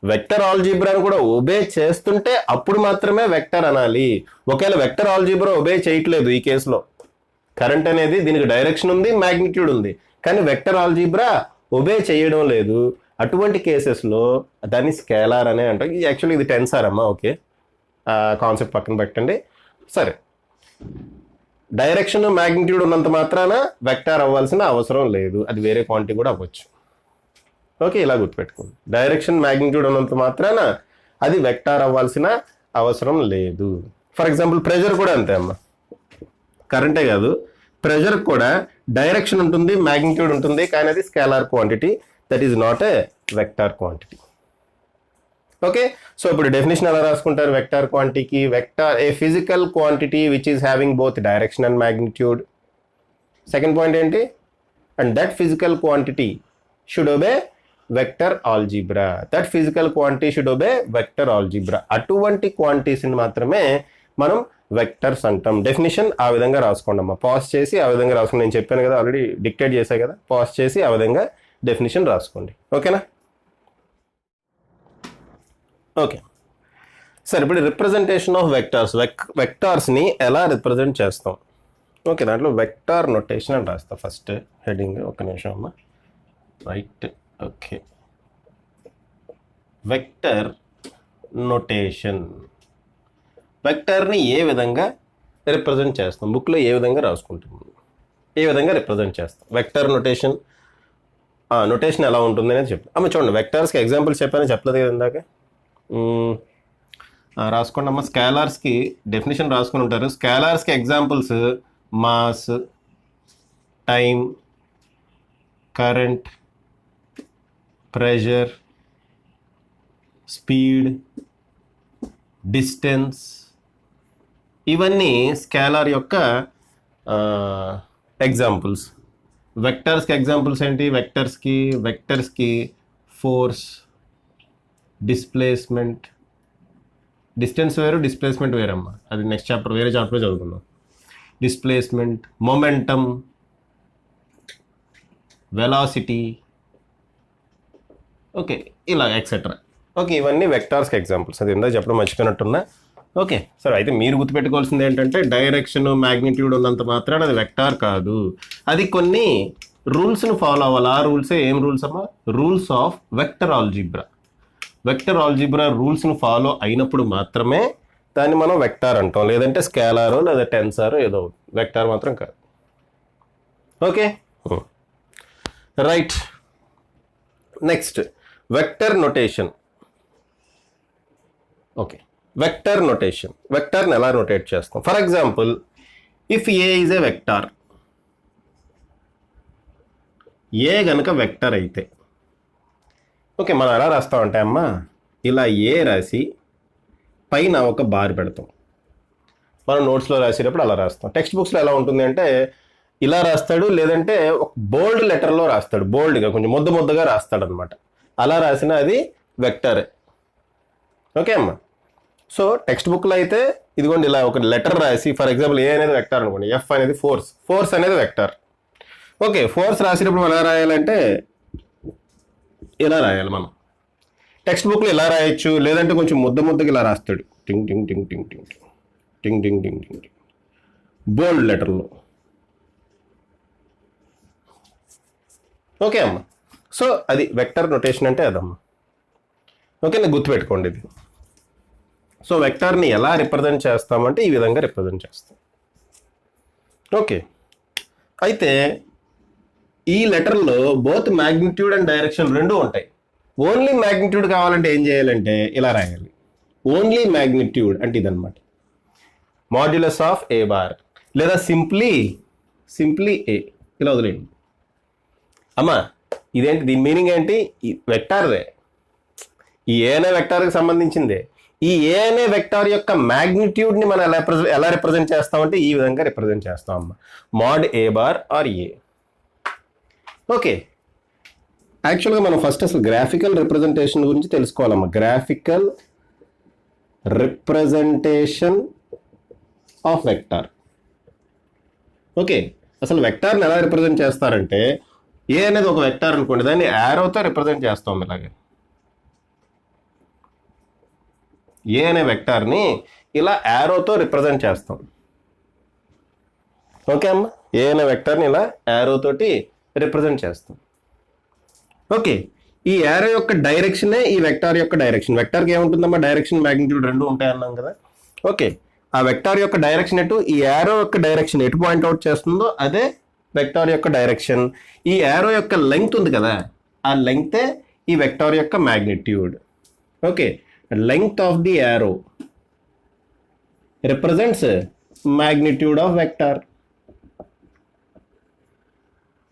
వెక్టర్ ఆల్జీబ్రాను కూడా ఒబే చేస్తుంటే అప్పుడు మాత్రమే వెక్టర్ అనాలి. ఒకవేళ వెక్టర్ ఆల్జీబ్రా ఒబే చేయట్లేదు, ఈ కేసులో కరెంట్ అనేది దీనికి డైరెక్షన్ ఉంది, మ్యాగ్నిట్యూడ్ ఉంది, కానీ వెక్టర్ ఆల్జీబ్రా ఒబే చేయడం లేదు, అటువంటి కేసెస్లో దాన్ని స్కేలార్ అనే అంటారు. యాక్చువల్లీ ఇది టెన్సార్ అమ్మా. ఓకే, కాన్సెప్ట్ పక్కన పెట్టండి. సరే, డైరెక్షన్ మ్యాగ్నిట్యూడ్ ఉన్నంత మాత్రాన వెక్టార్ అవ్వాల్సిన అవసరం లేదు, అది వేరే క్వాంటిటీ కూడా అవ్వచ్చు. ఓకే, ఇలా గుర్తుపెట్టుకోండి. డైరెక్షన్ మ్యాగ్నిట్యూడ్ ఉన్నంత మాత్రాన అది వెక్టార్ అవ్వాల్సిన అవసరం లేదు. ఫర్ ఎగ్జాంపుల్ ప్రెషర్ కూడా అంతే అమ్మా. కరెంటే కాదు, ప్రెషర్ కూడా డైరెక్షన్ ఉంటుంది, మ్యాగ్నిట్యూడ్ ఉంటుంది, కానీ అది scalar quantity. That is not a vector quantity. Okay, so ఇప్పుడు డెఫినేషన్ ఎలా రాసుకుంటారు వెక్టార్ క్వాంటిటీకి? Vector a physical quantity which is having both direction and magnitude. Second point ఏంటి? And that physical quantity should obey vector algebra. That physical quantity should obey vector algebra. అటువంటి క్వాంటిటీస్ని మాత్రమే మనం vectors అంటాం. Definition ఆ విధంగా రాసుకోండి అమ్మా. పాజ్ చేసి ఆ విధంగా రాసుకోండి. నేను చెప్పాను కదా, ఆల్రెడీ డిక్టేట్ చేశా కదా, పాజ్ చేసి ఆ విధంగా డెఫినేషన్ రాసుకోండి. ఓకేనా? ఓకే, సరే, ఇప్పుడు రిప్రజెంటేషన్ ఆఫ్ వెక్టార్స్. వెక్టార్స్ని ఎలా రిప్రజెంట్ చేస్తాం? ఓకే, దాంట్లో వెక్టార్ నొటేషన్ అని రాస్తా. ఫస్ట్ హెడింగ్ ఒక నిమిషం అమ్మా. Right, okay, vector notation. వెక్టర్ని ఏ విధంగా రిప్రజెంట్ చేస్తాం? బుక్లో ఏ విధంగా రాసుకుంటాం, ఏ విధంగా రిప్రజెంట్ చేస్తాం? వెక్టర్ నొటేషన్ నొటేషన్ ఎలా ఉంటుంది అనేది చెప్తాం. అమ్మ చూడండి, వెక్టర్స్కి ఎగ్జాంపుల్స్ చెప్పాను, చెప్పలేదు కదా ఇందాక. రాసుకోండి అమ్మ. స్కేలార్స్కి డెఫినేషన్ రాసుకుని ఉంటారు. స్కేలార్స్కి examples mass, time, current, pressure, speed, distance, ఇవన్నీ స్కేలార్ యొక్క ఎగ్జాంపుల్స్. వెక్టర్స్కి ఎగ్జాంపుల్స్ ఏంటి? వెక్టర్స్కి ఫోర్స్, డిస్ప్లేస్మెంట్, డిస్టెన్స్ వేరు, డిస్ప్లేస్మెంట్ వేరమ్మా. అది నెక్స్ట్ చాప్టర్, వేరే చాప్టర్లో చదువుకుందాం. డిస్ప్లేస్మెంట్, మొమెంటమ్, వెలాసిటీ, ఓకే, ఇలా ఎక్సెట్రా. ఓకే, ఇవన్నీ వెక్టార్స్కి ఎగ్జాంపుల్స్. అది ఇందా చెప్పడం మర్చిపోయినట్టున్నా. ఓకే, సరే, అయితే మీరు గుర్తుపెట్టుకోవాల్సింది ఏంటంటే డైరెక్షన్, మ్యాగ్నిట్యూడ్ ఉన్నంత మాత్రాన అది వెక్టార్ కాదు, అది కొన్ని రూల్స్ను ఫాలో అవ్వాలి. ఆ రూల్సే ఏం రూల్స్ అమ్మా? Rules of vector algebra. Vector algebra రూల్స్ను ఫాలో అయినప్పుడు మాత్రమే దాన్ని మనం వెక్టార్ అంటాం, లేదంటే స్కేలారో లేదా టెన్సారో ఏదో వెక్టార్ మాత్రం కాదు. Okay, right. Next vector notation. Okay, vector notation. వెక్టర్ని ఎలా రొటేట్ చేస్తాం? For example, if A is a vector, A గనుక వెక్టర్ అయితే, ఓకే, మనం ఎలా రాస్తామంటే అమ్మా, ఇలా ఏ రాసి పైన ఒక బార్ పెడతాం. మనం నోట్స్లో రాసేటప్పుడు అలా రాస్తాం. టెక్స్ట్ బుక్స్లో ఎలా ఉంటుంది అంటే ఇలా రాస్తాడు, లేదంటే ఒక బోల్డ్ లెటర్లో రాస్తాడు, బోల్డ్గా కొంచెం ముద్దగా రాస్తాడు అనమాట. అలా రాసిన అది వెక్టరే. ఓకే అమ్మా. సో టెక్స్ట్ బుక్లో అయితే ఇదిగోండి ఇలా ఒక లెటర్ రాసి, ఫర్ ఎగ్జాంపుల్ ఏ అనేది వెక్టార్ అనుకోండి, ఎఫ్ అనేది ఫోర్స్ అనేది వెక్టార్. ఓకే, ఫోర్స్ రాసినప్పుడు మనం ఎలా రాయాలంటే ఇలా రాయాలి మనం. టెక్స్ట్ బుక్లో ఇలా రాయొచ్చు, లేదంటే కొంచెం ముద్దగా ఇలా రాస్తాడు, టింగ్ టింగ్ టింగ్ టింగ్ టింగ్ టింగ్ టింగ్ టింగ్ టింగ్ టింగ్, బోల్డ్ లెటర్లో. ఓకే అమ్మ. సో అది వెక్టర్ నొటేషన్ అంటే అదమ్మా. ఓకే, నేను గుర్తుపెట్టుకోండి ఇది. సో వెక్టార్ని ఎలా రిప్రజెంట్ చేస్తామంటే ఈ విధంగా రిప్రజెంట్ చేస్తాం. ఓకే, అయితే ఈ లెటర్లో బోత్ మ్యాగ్నిట్యూడ్ అండ్ డైరెక్షన్ రెండు ఉంటాయి. ఓన్లీ మ్యాగ్నిట్యూడ్ కావాలంటే ఏం చేయాలంటే ఇలా రాయాలి. ఓన్లీ మ్యాగ్నిట్యూడ్ అంటే ఇదన్నమాట, మాడ్యులస్ ఆఫ్ ఏ బార్, లేదా సింప్లీ ఏ, ఇలా వదిలేయండి అమ్మా. ఇదేంటి, దీని మీనింగ్ ఏంటి? వెక్టార్దే, ఈ ఏ అనే వెక్టార్కి సంబంధించిందే. ఈ ఏ అనే వెక్టార్ యొక్క మ్యాగ్నిట్యూడ్ని మనం ఎలా రిప్రజెంట్ చేస్తామంటే ఈ విధంగా రిప్రజెంట్ చేస్తాం అమ్మా, mod A bar or A. Okay, యాక్చువల్గా మనం ఫస్ట్ అసలు గ్రాఫికల్ రిప్రజెంటేషన్ గురించి తెలుసుకోవాలమ్మా. Graphical representation of vector. Okay, అసలు వెక్టార్ని ఎలా రిప్రజెంట్ చేస్తారంటే, ఏ అనేది ఒక వెక్టార్ అనుకోండి, దాన్ని యారోతో రిప్రజెంట్ చేస్తాం ఇలాగే. ఏ అనే వెక్టార్ని ఇలా యారోతో రిప్రజెంట్ చేస్తాం. ఓకే అమ్మ, ఏ అనే వెక్టార్ని ఇలా యారోతోటి రిప్రజెంట్ చేస్తాం. ఓకే, ఈ యారో యొక్క డైరెక్షనే ఈ వెక్టార్ యొక్క డైరెక్షన్. వెక్టార్కి ఏముంటుందమ్మా? డైరెక్షన్, మ్యాగ్నిట్యూడ్ రెండు ఉంటాయి అన్నాం కదా. ఓకే, ఆ వెక్టార్ యొక్క డైరెక్షన్ ఎటు, ఈ యారో యొక్క డైరెక్షన్ ఎటు పాయింట్అవుట్ చేస్తుందో అదే వెక్టార్ యొక్క డైరెక్షన్. ఈ యారో యొక్క లెంగ్త్ ఉంది కదా, ఆ లెంగ్తే ఈ వెక్టార్ యొక్క magnitude. Okay, length of the arrow represents magnitude of vector.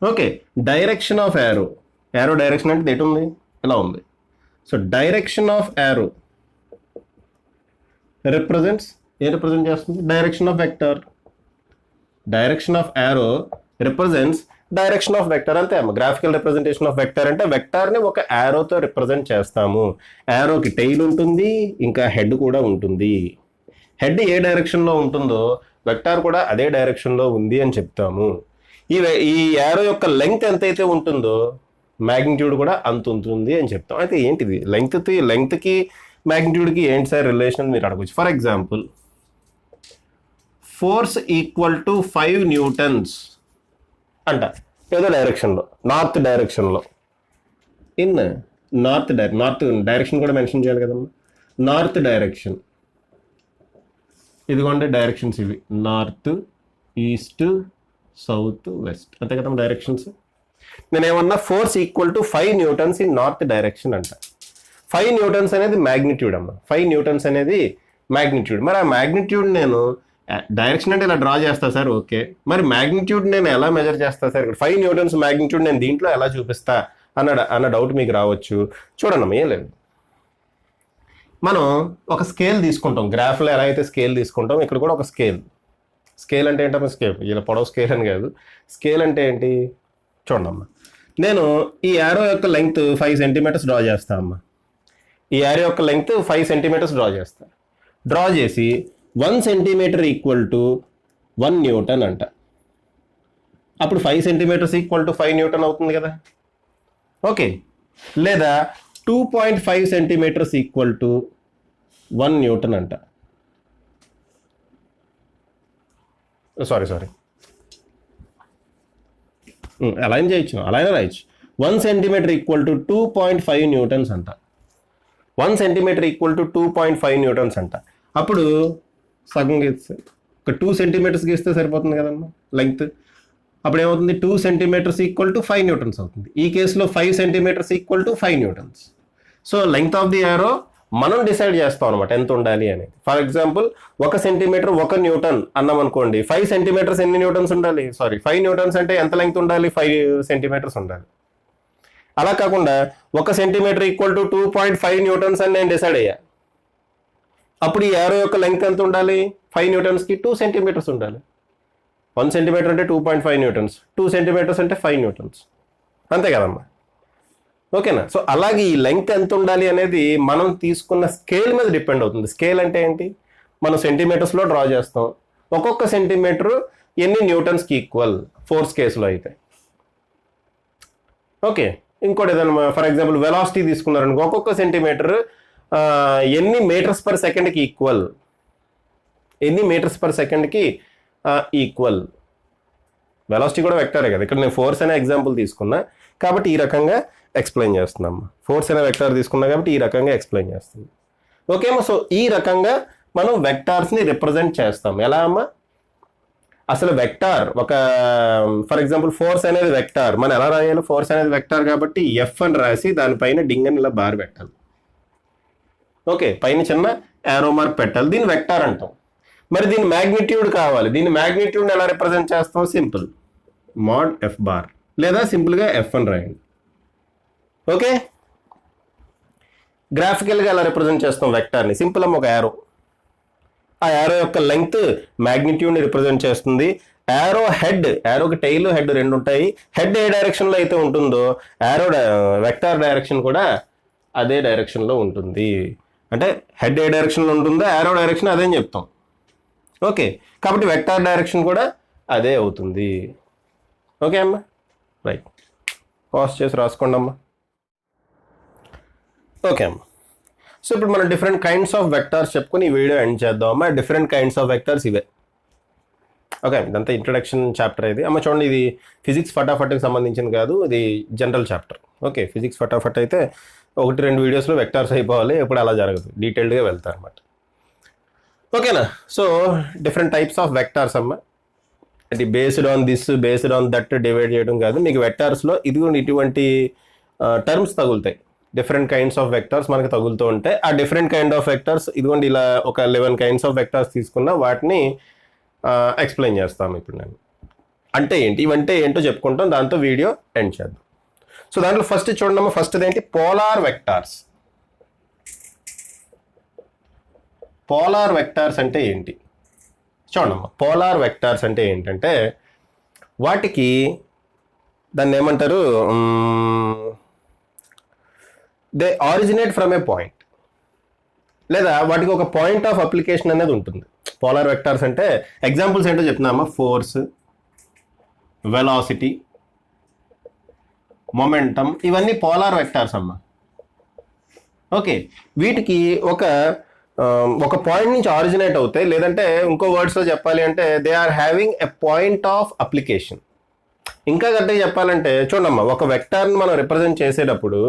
Okay, direction of arrow, arrow direction అంటే ఎటు ఉంది, ఇలా ఉంది. So direction of arrow represents, ఏ రిప్రజెంట్ చేస్తుంది? Direction of vector. Direction of arrow represents direction of vector. అంతే అమ్మ, graphical representation of vector అంటే వెక్టార్ని ఒక యారోతో రిప్రజెంట్ చేస్తాము. యారోకి టైల్ ఉంటుంది, ఇంకా హెడ్ కూడా ఉంటుంది. హెడ్ ఏ డైరెక్షన్లో ఉంటుందో వెక్టార్ కూడా అదే డైరెక్షన్లో ఉంది అని చెప్తాము. ఈ యారో యొక్క లెంగ్త్ ఎంతైతే ఉంటుందో మ్యాగ్నిట్యూడ్ కూడా అంత ఉంటుంది అని చెప్తాం. అయితే ఏంటిది లెంగ్త్కి మ్యాగ్నిట్యూడ్కి ఏంటి సార్ రిలేషన్ మీరు అడగచ్చు. For example, force equal to 5 newtons అంట ఏదో డైరెక్షన్లో, నార్త్ డైరెక్షన్లో. ఇన్ నార్త్ డైరెక్షన్ కూడా మెన్షన్ చేయాలి కదమ్మా. నార్త్ డైరెక్షన్, ఇదిగోండి డైరెక్షన్స్ ఇవి, నార్త్, ఈస్ట్, సౌత్, వెస్ట్, అంతే కదమ్మా డైరెక్షన్స్. నేనేమన్నా force equal to 5 newtons in north direction అంట. 5 న్యూటన్స్ అనేది మ్యాగ్నిట్యూడ్ అమ్మ, 5 న్యూటన్స్ అనేది మ్యాగ్నిట్యూడ్. మరి ఆ మ్యాగ్నిట్యూడ్ నేను డైరెక్షన్ అంటే ఇలా డ్రా చేస్తా సార్, ఓకే, మరి మ్యాగ్నిట్యూడ్ నేను ఎలా మెజర్ చేస్తా సార్? ఇక్కడ 5 న్యూటన్స్ మ్యాగ్నిట్యూడ్ నేను దీంట్లో ఎలా చూపిస్తా అన్న డౌట్ మీకు రావచ్చు. చూడండి అమ్మ, ఏం లేదు, మనం ఒక స్కేల్ తీసుకుంటాం. గ్రాఫ్లో ఎలా అయితే స్కేల్ తీసుకుంటాం, ఇక్కడ కూడా ఒక స్కేల్ అంటే ఏంటమ్మా? స్కేల్, ఇలా పొడవు స్కేల్ అని కాదు. స్కేల్ అంటే ఏంటి చూడండమ్మా. నేను ఈ యారో యొక్క లెంగ్త్ 5 సెంటీమీటర్స్ డ్రా చేస్తా అమ్మా. ఈ యారో యొక్క లెంగ్త్ 5 సెంటీమీటర్స్ డ్రా చేస్తా. డ్రా చేసి 1 సెంటీమీటర్ ఈక్వల్ టు 1 న్యూటన్ అంట. అప్పుడు 5 సెంటీమీటర్స్ ఈక్వల్ టు 5 న్యూటన్ అవుతుంది కదా. ఓకే, లేదా 2.5 సెంటీమీటర్స్ ఈక్వల్ టు 1 న్యూటన్ అంట. సారీ అలా ఏం చేయొచ్చు, అలా అయినా రాయొచ్చు. 1 సెంటీమీటర్ ఈక్వల్ టు 2.5 న్యూటన్స్ అంట. 1 సెంటీమీటర్ ఈక్వల్ టు 2.5 న్యూటన్స్ అంట. అప్పుడు సగం గీస్తే ఒక 2 సెంటీమీటర్స్ గీస్తే సరిపోతుంది కదమ్మా లెంగ్త్. అప్పుడు ఏమవుతుంది, 2 సెంటీమీటర్స్ ఈక్వల్ టు 5 న్యూటన్స్ అవుతుంది. ఈ కేసులో 5 centimeters equal to 5 newtons. So length of the arrow మనం డిసైడ్ చేస్తాం అనమాట ఎంత ఉండాలి అనేది. ఫర్ ఎగ్జాంపుల్ 1 సెంటీమీటర్ 1 న్యూటన్ అన్నాం అనుకోండి, 5 సెంటీమీటర్స్ ఎన్ని న్యూటన్స్ ఉండాలి, 5 న్యూటన్స్ అంటే ఎంత లెంగ్త్ ఉండాలి, 5 సెంటీమీటర్స్ ఉండాలి. అలా కాకుండా 1 సెంటీమీటర్ ఈక్వల్ టు 2.5 న్యూటన్స్ అని నేను డిసైడ్ అయ్యా. అప్పుడు ఈ యారో యొక్క లెంగ్త్ ఎంత ఉండాలి, 5 న్యూటన్స్కి 2 సెంటీమీటర్స్ ఉండాలి. 1 సెంటీమీటర్ అంటే 2.5 న్యూటన్స్, 2 సెంటీమీటర్స్ అంటే 5 న్యూటన్స్, అంతే కదమ్మా. ఓకేనా. సో అలాగే ఈ లెంగ్త్ ఎంత ఉండాలి అనేది మనం తీసుకున్న స్కేల్ మీద డిపెండ్ అవుతుంది. స్కేల్ అంటే ఏంటి, మనం సెంటీమీటర్స్లో డ్రా చేస్తాం. ఒక్కొక్క సెంటీమీటర్ ఎన్ని న్యూటన్స్కి ఈక్వల్, ఫోర్స్ కేసులో అయితే. ఓకే, ఇంకోటి ఏదైనా ఫర్ ఎగ్జాంపుల్ వెలాసిటీ తీసుకున్నారనుకో, ఒక్కొక్క సెంటీమీటర్ ఎన్ని మీటర్స్ పర్ సెకండ్కి ఈక్వల్, ఎన్ని మీటర్స్ పర్ సెకండ్కి ఈక్వల్. వెలాసిటీ కూడా వెక్టారే కదా, ఇక్కడ నేను ఫోర్స్ అనే ఎగ్జాంపుల్ తీసుకున్నా కాబట్టి ఈ రకంగా ఎక్స్ప్లెయిన్ చేస్తున్నాం. ఫోర్స్ అనే వెక్టార్ తీసుకున్నా కాబట్టి ఈ రకంగా ఎక్స్ప్లెయిన్ చేస్తుంది. ఓకేమ్మా. సో ఈ రకంగా మనం వెక్టార్స్ని రిప్రజెంట్ చేస్తాం. ఎలా అమ్మా, అసలు వెక్టార్ ఒక ఫర్ ఎగ్జాంపుల్ ఫోర్స్ అనేది వెక్టార్, మనం ఎలా రాయాలి, ఫోర్స్ అనేది వెక్టార్ కాబట్టి ఎఫ్ అని రాసి దానిపైన డింగ్ అని ఇలా బార్ పెట్టాలి. ఓకే, పైన చిన్న యారో మార్క్ పెట్టాలి, దీన్ని వెక్టార్ అంటాం. మరి దీని మ్యాగ్నిట్యూడ్ కావాలి, దీని మ్యాగ్నిట్యూడ్ ఎలా రిప్రజెంట్ చేస్తాం, సింపుల్ మాడ్ ఎఫ్ బార్, లేదా సింపుల్గా ఎఫ్ అని రాయండి. ఓకే, గ్రాఫికల్గా ఎలా రిప్రజెంట్ చేస్తాం వెక్టార్ని, సింపుల్ అమ్మ ఒక యారో. ఆ యారో యొక్క లెంగ్త్ మ్యాగ్నిట్యూడ్ని రిప్రజెంట్ చేస్తుంది. యారో హెడ్, యారోకి టైల్ హెడ్ రెండు ఉంటాయి. హెడ్ ఏ డైరెక్షన్లో అయితే ఉంటుందో యారో వెక్టార్ డైరెక్షన్ కూడా అదే డైరెక్షన్లో ఉంటుంది. అంటే హెడ్ ఏ డైరెక్షన్లో ఉంటుందో యారో డైరెక్షన్ అదే అని చెప్తాం. ఓకే, కాబట్టి వెక్టార్ డైరెక్షన్ కూడా అదే అవుతుంది. ఓకే అమ్మా, రైట్, పాస్ చేసి రాసుకోండి అమ్మా. ఓకే అమ్మా. సో ఇప్పుడు మనం డిఫరెంట్ కైండ్స్ ఆఫ్ వెక్టార్స్ చెప్పుకొని ఈ వీడియో ఎండ్ చేద్దాం అమ్మా. డిఫరెంట్ కైండ్స్ ఆఫ్ వెక్టార్స్ ఇవే. ఓకే, ఇదంతా ఇంట్రడక్షన్ చాప్టర్ ఇది అమ్మ. చూడండి, ఇది ఫిజిక్స్ ఫటాఫట్కి సంబంధించింది కాదు, ఇది జనరల్ చాప్టర్. ఓకే, ఫిజిక్స్ ఫటాఫట్ అయితే 1-2 వీడియోస్లో వెక్టార్స్ అయిపోవాలి, ఎప్పుడు అలా జరగదు, డీటెయిల్డ్గా వెళ్తారు అనమాట. ఓకేనా. So different types of vectors అమ్మ. అంటే based on this based on that divide చేయడం కాదు, మీకు వెక్టార్స్లో ఇటువంటి టర్మ్స్ తగులుతాయి. డిఫరెంట్ కైండ్స్ ఆఫ్ వెక్టార్స్ మనకి తగులుతూ ఉంటాయి. ఆ డిఫరెంట్ కైండ్ ఆఫ్ వెక్టార్స్ ఇదిగోండి ఇలా ఒక 11 కైండ్స్ ఆఫ్ వెక్టార్స్ తీసుకున్నా వాటిని ఎక్స్ప్లెయిన్ చేస్తాము ఇప్పుడు నేను. అంటే ఏంటి, ఇవంటే ఏంటో చెప్పుకుంటాం, దాంతో వీడియో ఎండ్ చేద్దాం. సో దాంట్లో ఫస్ట్ చూడమ్మా, ఫస్ట్ ఏంటి, పోలార్ వెక్టార్స్. పోలార్ వెక్టార్స్ అంటే ఏంటి చూడమ్మా. పోలార్ వెక్టార్స్ అంటే ఏంటంటే వాటికి దాన్ని ఏమంటారు, they originate from a point, లేదా వాటికి ఒక పాయింట్ ఆఫ్ అప్లికేషన్ అనేది ఉంటుంది. పోలార్ వెక్టార్స్ అంటే ఎగ్జాంపుల్స్ ఏంటో చెప్తున్నామా, ఫోర్స్, వెలాసిటీ, మొమెంటమ్, ఇవన్నీ పోలార్ వెక్టార్స్ అమ్మా. ఓకే, వీటికి ఒక పాయింట్ నుంచి ఆరిజినేట్ అవుతాయి, లేదంటే ఇంకో వర్డ్స్లో చెప్పాలి అంటే they are having a point of application. ఇంకా గట్టిగా చెప్పాలంటే చూడమ్మా, ఒక వెక్టార్ని మనం రిప్రజెంట్ చేసేటప్పుడు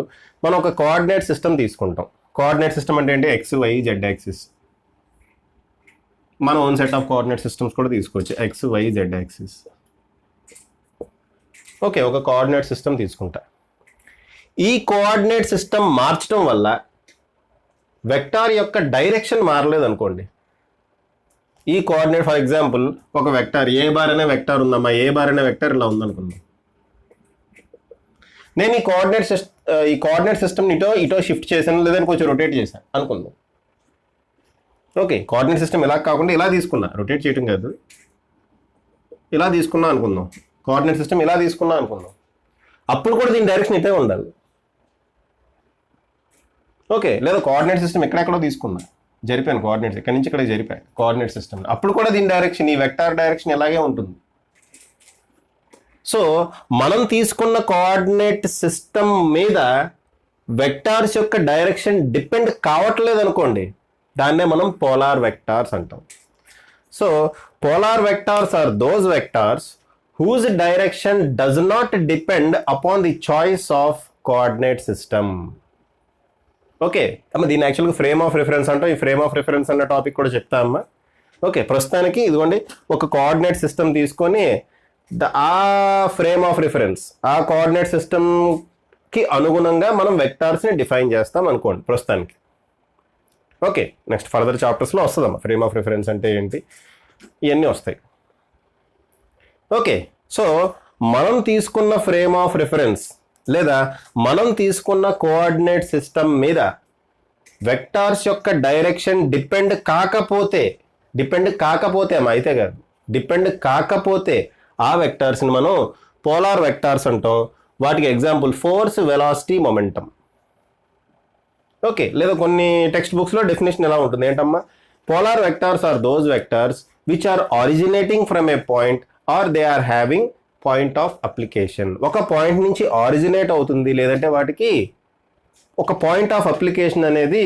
మనం ఒక కోఆర్డినేట్ సిస్టమ్ తీసుకుంటాం. కోఆర్డినేట్ సిస్టమ్ అంటే ఏంటి, ఎక్స్, వై, జెడ్ యాక్సిస్. మన own set of coordinate systems కూడా తీసుకోవచ్చు, X, Y, Z axis. Okay, ఒక కోఆర్డినేట్ సిస్టమ్ తీసుకుంటా. ఈ కోఆర్డినేట్ సిస్టమ్ మార్చడం వల్ల వెక్టార్ యొక్క డైరెక్షన్ మారలేదు అనుకోండి. ఈ కోఆర్డినేట్ ఫర్ ఎగ్జాంపుల్ ఒక వెక్టార్ ఏ బార్ అనే వెక్టార్ ఉందమ్మా, ఏ బార్ అనే వెక్టార్ ఇలా ఉందనుకుందాం. నేను ఈ కోఆర్డినేట్ సిస్టమ్ ఇటో షిఫ్ట్ చేశాను, లేదని కొంచెం రొటేట్ చేశాను అనుకుందాం. ఓకే, కోఆర్డినేట్ సిస్టమ్ ఇలా కాకుండా ఇలా తీసుకున్నా, రొటేట్ చేయటం కాదు, ఇలా తీసుకున్నా అనుకుందాం. కోఆర్డినేట్ సిస్టమ్ ఇలా తీసుకున్నా అనుకుందాం, అప్పుడు కూడా దీని డైరెక్షన్ ఇటే ఉండాలి. ఓకే, లేదా కోఆర్డినేట్ సిస్టమ్ ఎక్కడెక్కడో తీసుకున్నా, జరిపాను కోఆర్డినేట్స్, ఇక్కడ నుంచి ఇక్కడికి జరిపాను కోఆర్డినేట్ సిస్టమ్. అప్పుడు కూడా దీని డైరెక్షన్, ఈ వెక్టార్ డైరెక్షన్ ఇలాగే ఉంటుంది. సో మనం తీసుకున్న కోఆర్డినేట్ సిస్టమ్ మీద వెక్టార్స్ యొక్క డైరెక్షన్ డిపెండ్ కావట్లేదు అనుకోండి, దాన్నే మనం పోలార్ వెక్టార్స్ అంటాం. So polar vectors are those vectors whose direction does not depend upon the choice of coordinate system. Okay అమ్మ, దీన్ని యాక్చువల్గా ఫ్రేమ్ ఆఫ్ రిఫరెన్స్ అంటాం. ఈ ఫ్రేమ్ ఆఫ్ రిఫరెన్స్ అన్న టాపిక్ కూడా చెప్తా అమ్మా. ఓకే, ప్రస్తుతానికి ఇదిగోండి ఒక కోఆర్డినేట్ సిస్టమ్ తీసుకొని ఆ ఫ్రేమ్ ఆఫ్ రిఫరెన్స్, ఆ కోఆర్డినేట్ సిస్టమ్కి అనుగుణంగా మనం వెక్టార్స్ని డిఫైన్ చేస్తాం అనుకోండి ప్రస్తుతానికి. ఓకే, నెక్స్ట్ ఫర్దర్ చాప్టర్స్లో వస్తుందమ్మా ఫ్రేమ్ ఆఫ్ రిఫరెన్స్ అంటే ఏంటి, ఇవన్నీ వస్తాయి. ఓకే, సో మనం తీసుకున్న ఫ్రేమ్ ఆఫ్ రిఫరెన్స్ లేదా మనం తీసుకున్న కోఆర్డినేట్ సిస్టమ్ మీద వెక్టార్స్ యొక్క డైరెక్షన్ డిపెండ్ కాకపోతే అమ్మా, అయితే కాదు, డిపెండ్ కాకపోతే ఆ వెక్టార్స్ని మనం పోలార్ వెక్టార్స్ అంటాం. వాటికి example force, velocity, momentum. Okay, లేదా కొన్ని టెక్స్ట్ బుక్స్లో డెఫినేషన్ ఎలా ఉంటుంది ఏంటమ్మా, polar vectors are those vectors which are originating from a point or they are having point of application. ఒక పాయింట్ నుంచి ఆరిజినేట్ అవుతుంది, లేదంటే వాటికి ఒక పాయింట్ ఆఫ్ అప్లికేషన్ అనేది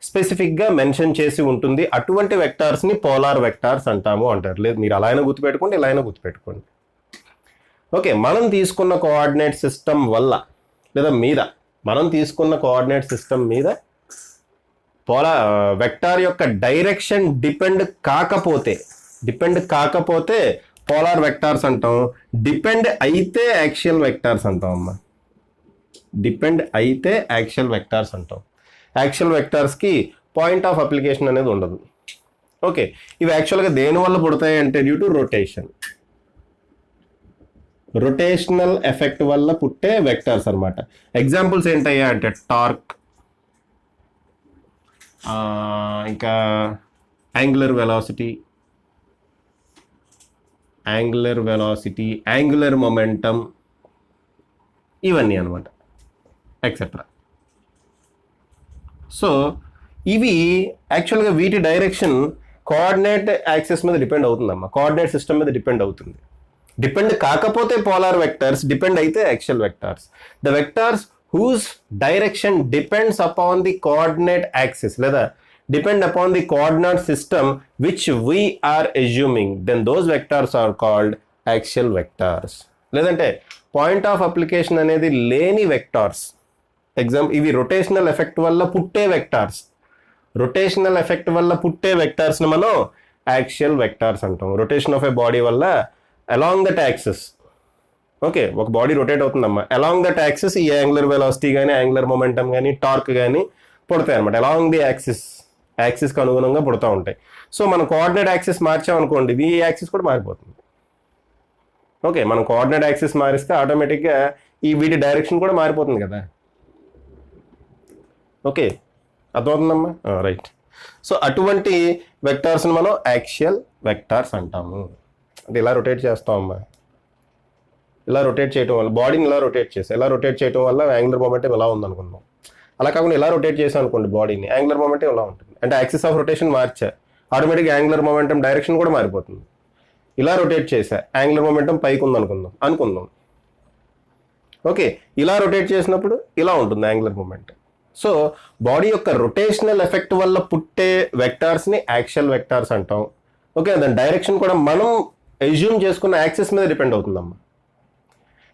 స్పెసిఫిక్గా మెన్షన్ చేసి ఉంటుంది. అటువంటి వెక్టార్స్ని పోలార్ వెక్టార్స్ అంటాము అంటారు. లేదు మీరు అలా అయినా గుర్తుపెట్టుకోండి, ఇలా అయినా గుర్తుపెట్టుకోండి. ఓకే, మనం తీసుకున్న కోఆర్డినేట్ సిస్టమ్ వల్ల లేదా మీద, మనం తీసుకున్న కోఆర్డినేట్ సిస్టమ్ మీద వెక్టార్ యొక్క డైరెక్షన్ డిపెండ్ కాకపోతే పోలార్ వెక్టార్స్ అంటాం. డిపెండ్ అయితే యాక్సియల్ వెక్టార్స్ అంటాం అమ్మా. డిపెండ్ అయితే యాక్సియల్ వెక్టార్స్ అంటాం. యాక్సియల్ వెక్టార్స్కి పాయింట్ ఆఫ్ అప్లికేషన్ అనేది ఉండదు. ఓకే, ఇవి యాక్చువల్గా దేనివల్ల పుడతాయి అంటే డ్యూ టు రొటేషనల్ ఎఫెక్ట్ వల్ల పుట్టే వెక్టార్స్ అనమాట. ఎగ్జాంపుల్స్ ఏంటయ్యా అంటే టార్క్, ఇంకా యాంగులర్ వెలాసిటీ, యాంగులర్ మొమెంటం, ఇవన్నీ అనమాట ఎక్సెట్రా. సో ఇవి యాక్చువల్గా వీటి డైరెక్షన్ కోఆర్డినేట్ యాక్సిస్ మీద డిపెండ్ అవుతుందమ్మా, కోఆర్డినేట్ సిస్టమ్ మీద డిపెండ్ అవుతుంది. డిపెండ్ కాకపోతే పోలార్ వెక్టార్స్, డిపెండ్ అయితే axial vectors. The vectors whose direction depends upon the coordinate axis లేదా depend upon the coordinate system which we are assuming, then those vectors are called axial vectors. లేదంటే point of application అనేది లేని vectors, ఇవి rotational effect వల్ల పుట్టే వెక్టార్స్ని మనం axial vectors అంటాం. రొటేషన్ ఆఫ్ ఏ బాడీ వల్ల అలాంగ్ దట్ యాక్సిస్, ఓకే ఒక బాడీ రొటేట్ అవుతుందమ్మా, అలాంగ్ దట్ యాక్సిస్ ఈ యాంగులర్ వెలాసిటీ కానీ యాంగులర్ మొమెంటం కానీ టార్క్ కానీ పుడతాయి అనమాట. అలాంగ్ ది యాక్సిస్కి అనుగుణంగా పుడతా ఉంటాయి. సో మనం కోఆర్డినేట్ యాక్సిస్ మార్చామనుకోండి, ఈ యాక్సిస్ కూడా మారిపోతుంది. ఓకే, మనం కోఆర్డినేట్ యాక్సిస్ మారిస్తే ఆటోమేటిక్గా వీటి డైరెక్షన్ కూడా మారిపోతుంది కదా. Okay, అర్థమవుతుందమ్మా, right. సో అటువంటి వెక్టార్స్ని మనం యాక్సియల్ వెక్టార్స్ అంటాము. అంటే ఇలా రొటేట్ చేస్తామమ్మా, ఇలా రొటేట్ చేయడం వల్ల బాడీని ఇలా రొటేట్ చేయడం వల్ల యాంగులర్ మొమెంటం ఇలా ఉందనుకుందాం. అలా కాకుండా ఇలా రొటేట్ చేసాం అనుకోండి బాడీని, యాంగులర్ మొమెంటం ఇలా ఉంటుంది. అంటే యాక్సిస్ ఆఫ్ రొటేషన్ మార్చా, ఆటోమేటిక్గా యాంగులర్ మొమెంటం డైరెక్షన్ కూడా మారిపోతుంది. ఇలా రొటేట్ చేసా, యాంగులర్ మొమెంటం పైకి ఉంది అనుకుందాం. ఓకే, ఇలా రొటేట్ చేసినప్పుడు ఇలా ఉంటుంది యాంగులర్ మొమెంటం. సో బాడీ యొక్క రొటేషనల్ ఎఫెక్ట్ వల్ల పుట్టే వెక్టార్స్ని యాక్సియల్ వెక్టార్స్ అంటాం. ఓకే, దాని డైరెక్షన్ కూడా మనం అజ్యూమ్ చేసుకున్న యాక్సిస్ మీద డిపెండ్ అవుతుందమ్మా.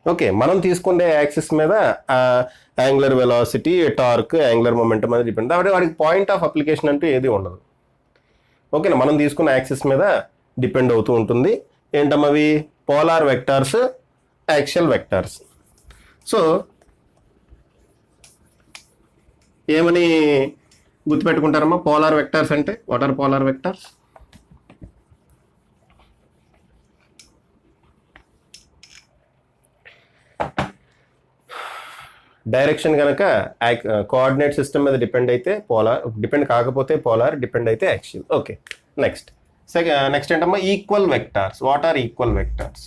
ఓకే, మనం తీసుకునే యాక్సిస్ మీద angular velocity, torque, angular momentum అనేది డిపెండ్. కాబట్టి వాడికి పాయింట్ ఆఫ్ అప్లికేషన్ అంటూ ఏది ఉండదు. ఓకేనా, మనం తీసుకున్న యాక్సిస్ మీద డిపెండ్ అవుతూ ఉంటుంది. ఏంటమ్మవి? Polar vectors, axial vectors. So ఏమని గుర్తుపెట్టుకుంటారమ్మా పోలార్ వెక్టార్స్ అంటే? What are polar vectors? Direction కనుక కోఆర్డినేట్ సిస్టమ్ మీద డిపెండ్ అయితే పోలార్, డిపెండ్ కాకపోతే పోలార్, డిపెండ్ అయితే యాక్సియల్. ఓకే, నెక్స్ట్ ఏంటమ్మా? Equal vectors. What are equal vectors?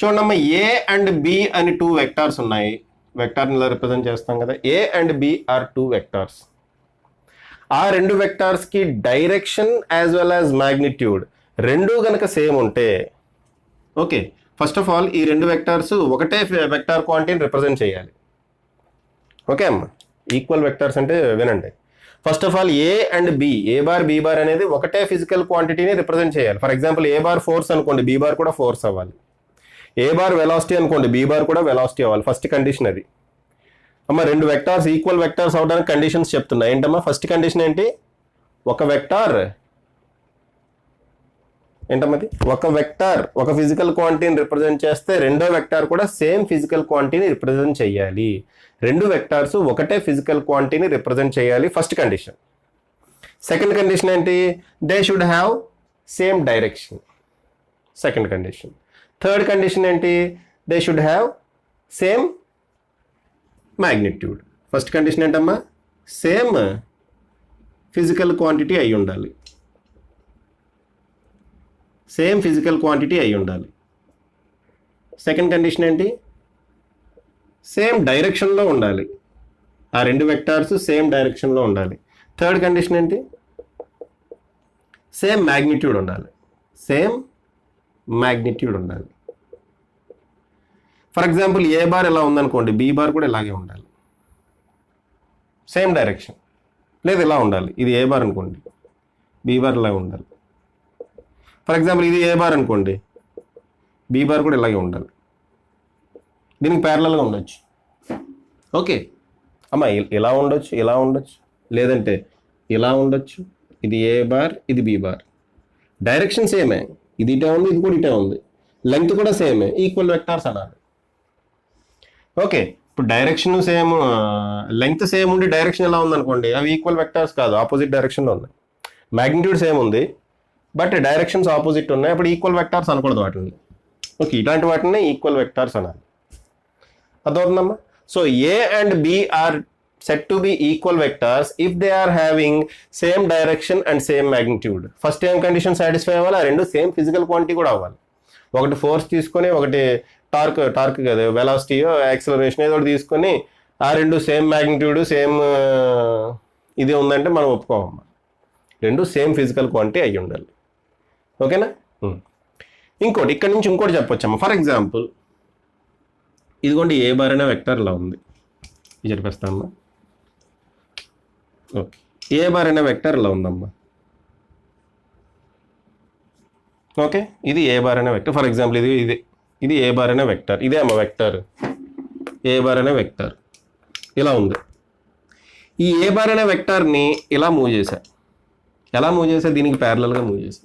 చూడమ్మా, ఏ అండ్ బి అని 2 వెక్టార్స్ ఉన్నాయి. వెక్టార్ని ఇలా రిప్రజెంట్ చేస్తాం కదా, A and B are two vectors. ఆ రెండు వెక్టార్స్కి direction as well as magnitude రెండు కనుక సేమ్ ఉంటే, ఓకే, ఫస్ట్ ఆఫ్ ఆల్ ఈ రెండు వెక్టార్స్ ఒకటే వెక్టార్ క్వాంటిటీని రిప్రజెంట్ చేయాలి. ఓకే అమ్మ, ఈక్వల్ వెక్టార్స్ అంటే వినండి. First of all A and B, A bar B bar అనేది ఒకటే ఫిజికల్ క్వాంటిటీని రిప్రజెంట్ చేయాలి. For example A bar force అనుకోండి, బి బార్ కూడా ఫోర్స్ అవ్వాలి. ఏ బార్ వెలాసిటీ అనుకోండి, బి బార్ కూడా వెలాసిటీ అవ్వాలి. ఫస్ట్ కండిషన్ అది అమ్మ. రెండు వెక్టార్స్ ఈక్వల్ వెక్టార్స్ అవడానికి కండిషన్స్ చెప్తున్నా. ఏంటమ్మా ఫస్ట్ కండిషన్ ఏంటి? ఒక వెక్టార్ ఏంటమ్మది, ఒక వెక్టార్ ఒక ఫిజికల్ క్వాంటిటీని రిప్రజెంట్ చేస్తే రెండో వెక్టార్ కూడా సేమ్ ఫిజికల్ క్వాంటిటీని రిప్రజెంట్ చేయాలి. రెండు వెక్టార్స్ ఒకటే ఫిజికల్ క్వాంటిటీని రిప్రజెంట్ చేయాలి, ఫస్ట్ కండిషన్. సెకండ్ కండిషన్ ఏంటి? They should have same direction, second condition. Third condition ఏంటి? They should have same magnitude. First condition ఏంటమ్మా? సేమ్ ఫిజికల్ క్వాంటిటీ అయి ఉండాలి, సేమ్ ఫిజికల్ క్వాంటిటీ అయి ఉండాలి. సెకండ్ కండిషన్ ఏంటి? సేమ్ డైరెక్షన్లో ఉండాలి, ఆ రెండు వెక్టార్స్ సేమ్ డైరెక్షన్లో ఉండాలి. థర్డ్ కండిషన్ ఏంటి? సేమ్ మ్యాగ్నిట్యూడ్ ఉండాలి, సేమ్ మ్యాగ్నిట్యూడ్ ఉండాలి. ఫర్ ఎగ్జాంపుల్ ఏ బార్ ఎలా ఉందనుకోండి, బి బార్ కూడా ఇలాగే ఉండాలి, సేమ్ డైరెక్షన్. లేదు ఇలా ఉండాలి, ఇది ఏ బార్ అనుకోండి, బి బార్ ఇలా ఉండాలి. ఫర్ ఎగ్జాంపుల్ ఇది ఏ బార్ అనుకోండి, బి బార్ కూడా ఇలాగే ఉండాలి, దీనికి ప్యారలల్గా ఉండొచ్చు. ఓకే అమ్మ, ఇలా ఉండొచ్చు, ఇలా ఉండొచ్చు, లేదంటే ఇలా ఉండొచ్చు. ఇది ఏ బార్, ఇది బి బార్, డైరెక్షన్ సేమే, ఇది ఇటే ఉంది, ఇది కూడా ఇటే ఉంది, లెంగ్త్ కూడా సేమే, ఈక్వల్ వెక్టార్స్ అనాలి. ఓకే, ఇప్పుడు డైరెక్షన్ సేమ్, లెంగ్త్ సేమ్ ఉండి డైరెక్షన్ ఎలా ఉందనుకోండి, అవి ఈక్వల్ వెక్టార్స్ కాదు, ఆపోజిట్ డైరెక్షన్లో ఉన్నాయి. మ్యాగ్నిట్యూడ్ సేమ్ ఉంది బట్ డైరెక్షన్స్ ఆపోజిట్ ఉన్నాయి, అప్పుడు ఈక్వల్ వెక్టార్స్ అనకూడదు వాటిని. ఓకే, ఇలాంటి వాటిని ఈక్వల్ వెక్టార్స్ అనాలి. అర్థమవుతుందమ్మా? So A and B are set to be equal vectors if they are having same direction and same magnitude. First ఏం కండిషన్ సాటిస్ఫై అవ్వాలి? ఆ రెండు సేమ్ ఫిజికల్ క్వాంటిటీ కూడా అవ్వాలి. ఒకటి ఫోర్స్ తీసుకొని ఒకటి టార్క్ కదా, వెలాసిటీయో యాక్సిలరేషన్ ఏదో ఒకటి తీసుకొని ఆ రెండు సేమ్ మ్యాగ్నిట్యూడ్ సేమ్ ఇది ఉందంటే మనం ఒప్పుకోమమ్మా. రెండు సేమ్ ఫిజికల్ క్వాంటిటీ అయ్యి ఉండాలి. ఓకేనా? ఇంకోటి ఇక్కడ నుంచి ఇంకోటి చెప్పొచ్చమ్మా. ఫర్ ఎగ్జాంపుల్ ఇదిగోండి ఏ బార్ అనే వెక్టర్ ఇలా ఉంది, ఇది చెప్పేస్తామ్మా. ఓకే, ఏ బార్ అనే వెక్టర్ ఇలా ఉందమ్మా. ఓకే, ఇది ఏ బార్ అనే వెక్టర్. ఫర్ ఎగ్జాంపుల్ ఇది ఏ బార్ అనే వెక్టర్, ఇదే అమ్మ వెక్టర్ ఏ బార్ అనే వెక్టర్ ఇలా ఉంది. ఈ ఏ బార్ అనే వెక్టర్ని ఇలా మూవ్ చేశా. ఎలా మూవ్ చేశా? దీనికి ప్యారలల్గా మూవ్ చేశా.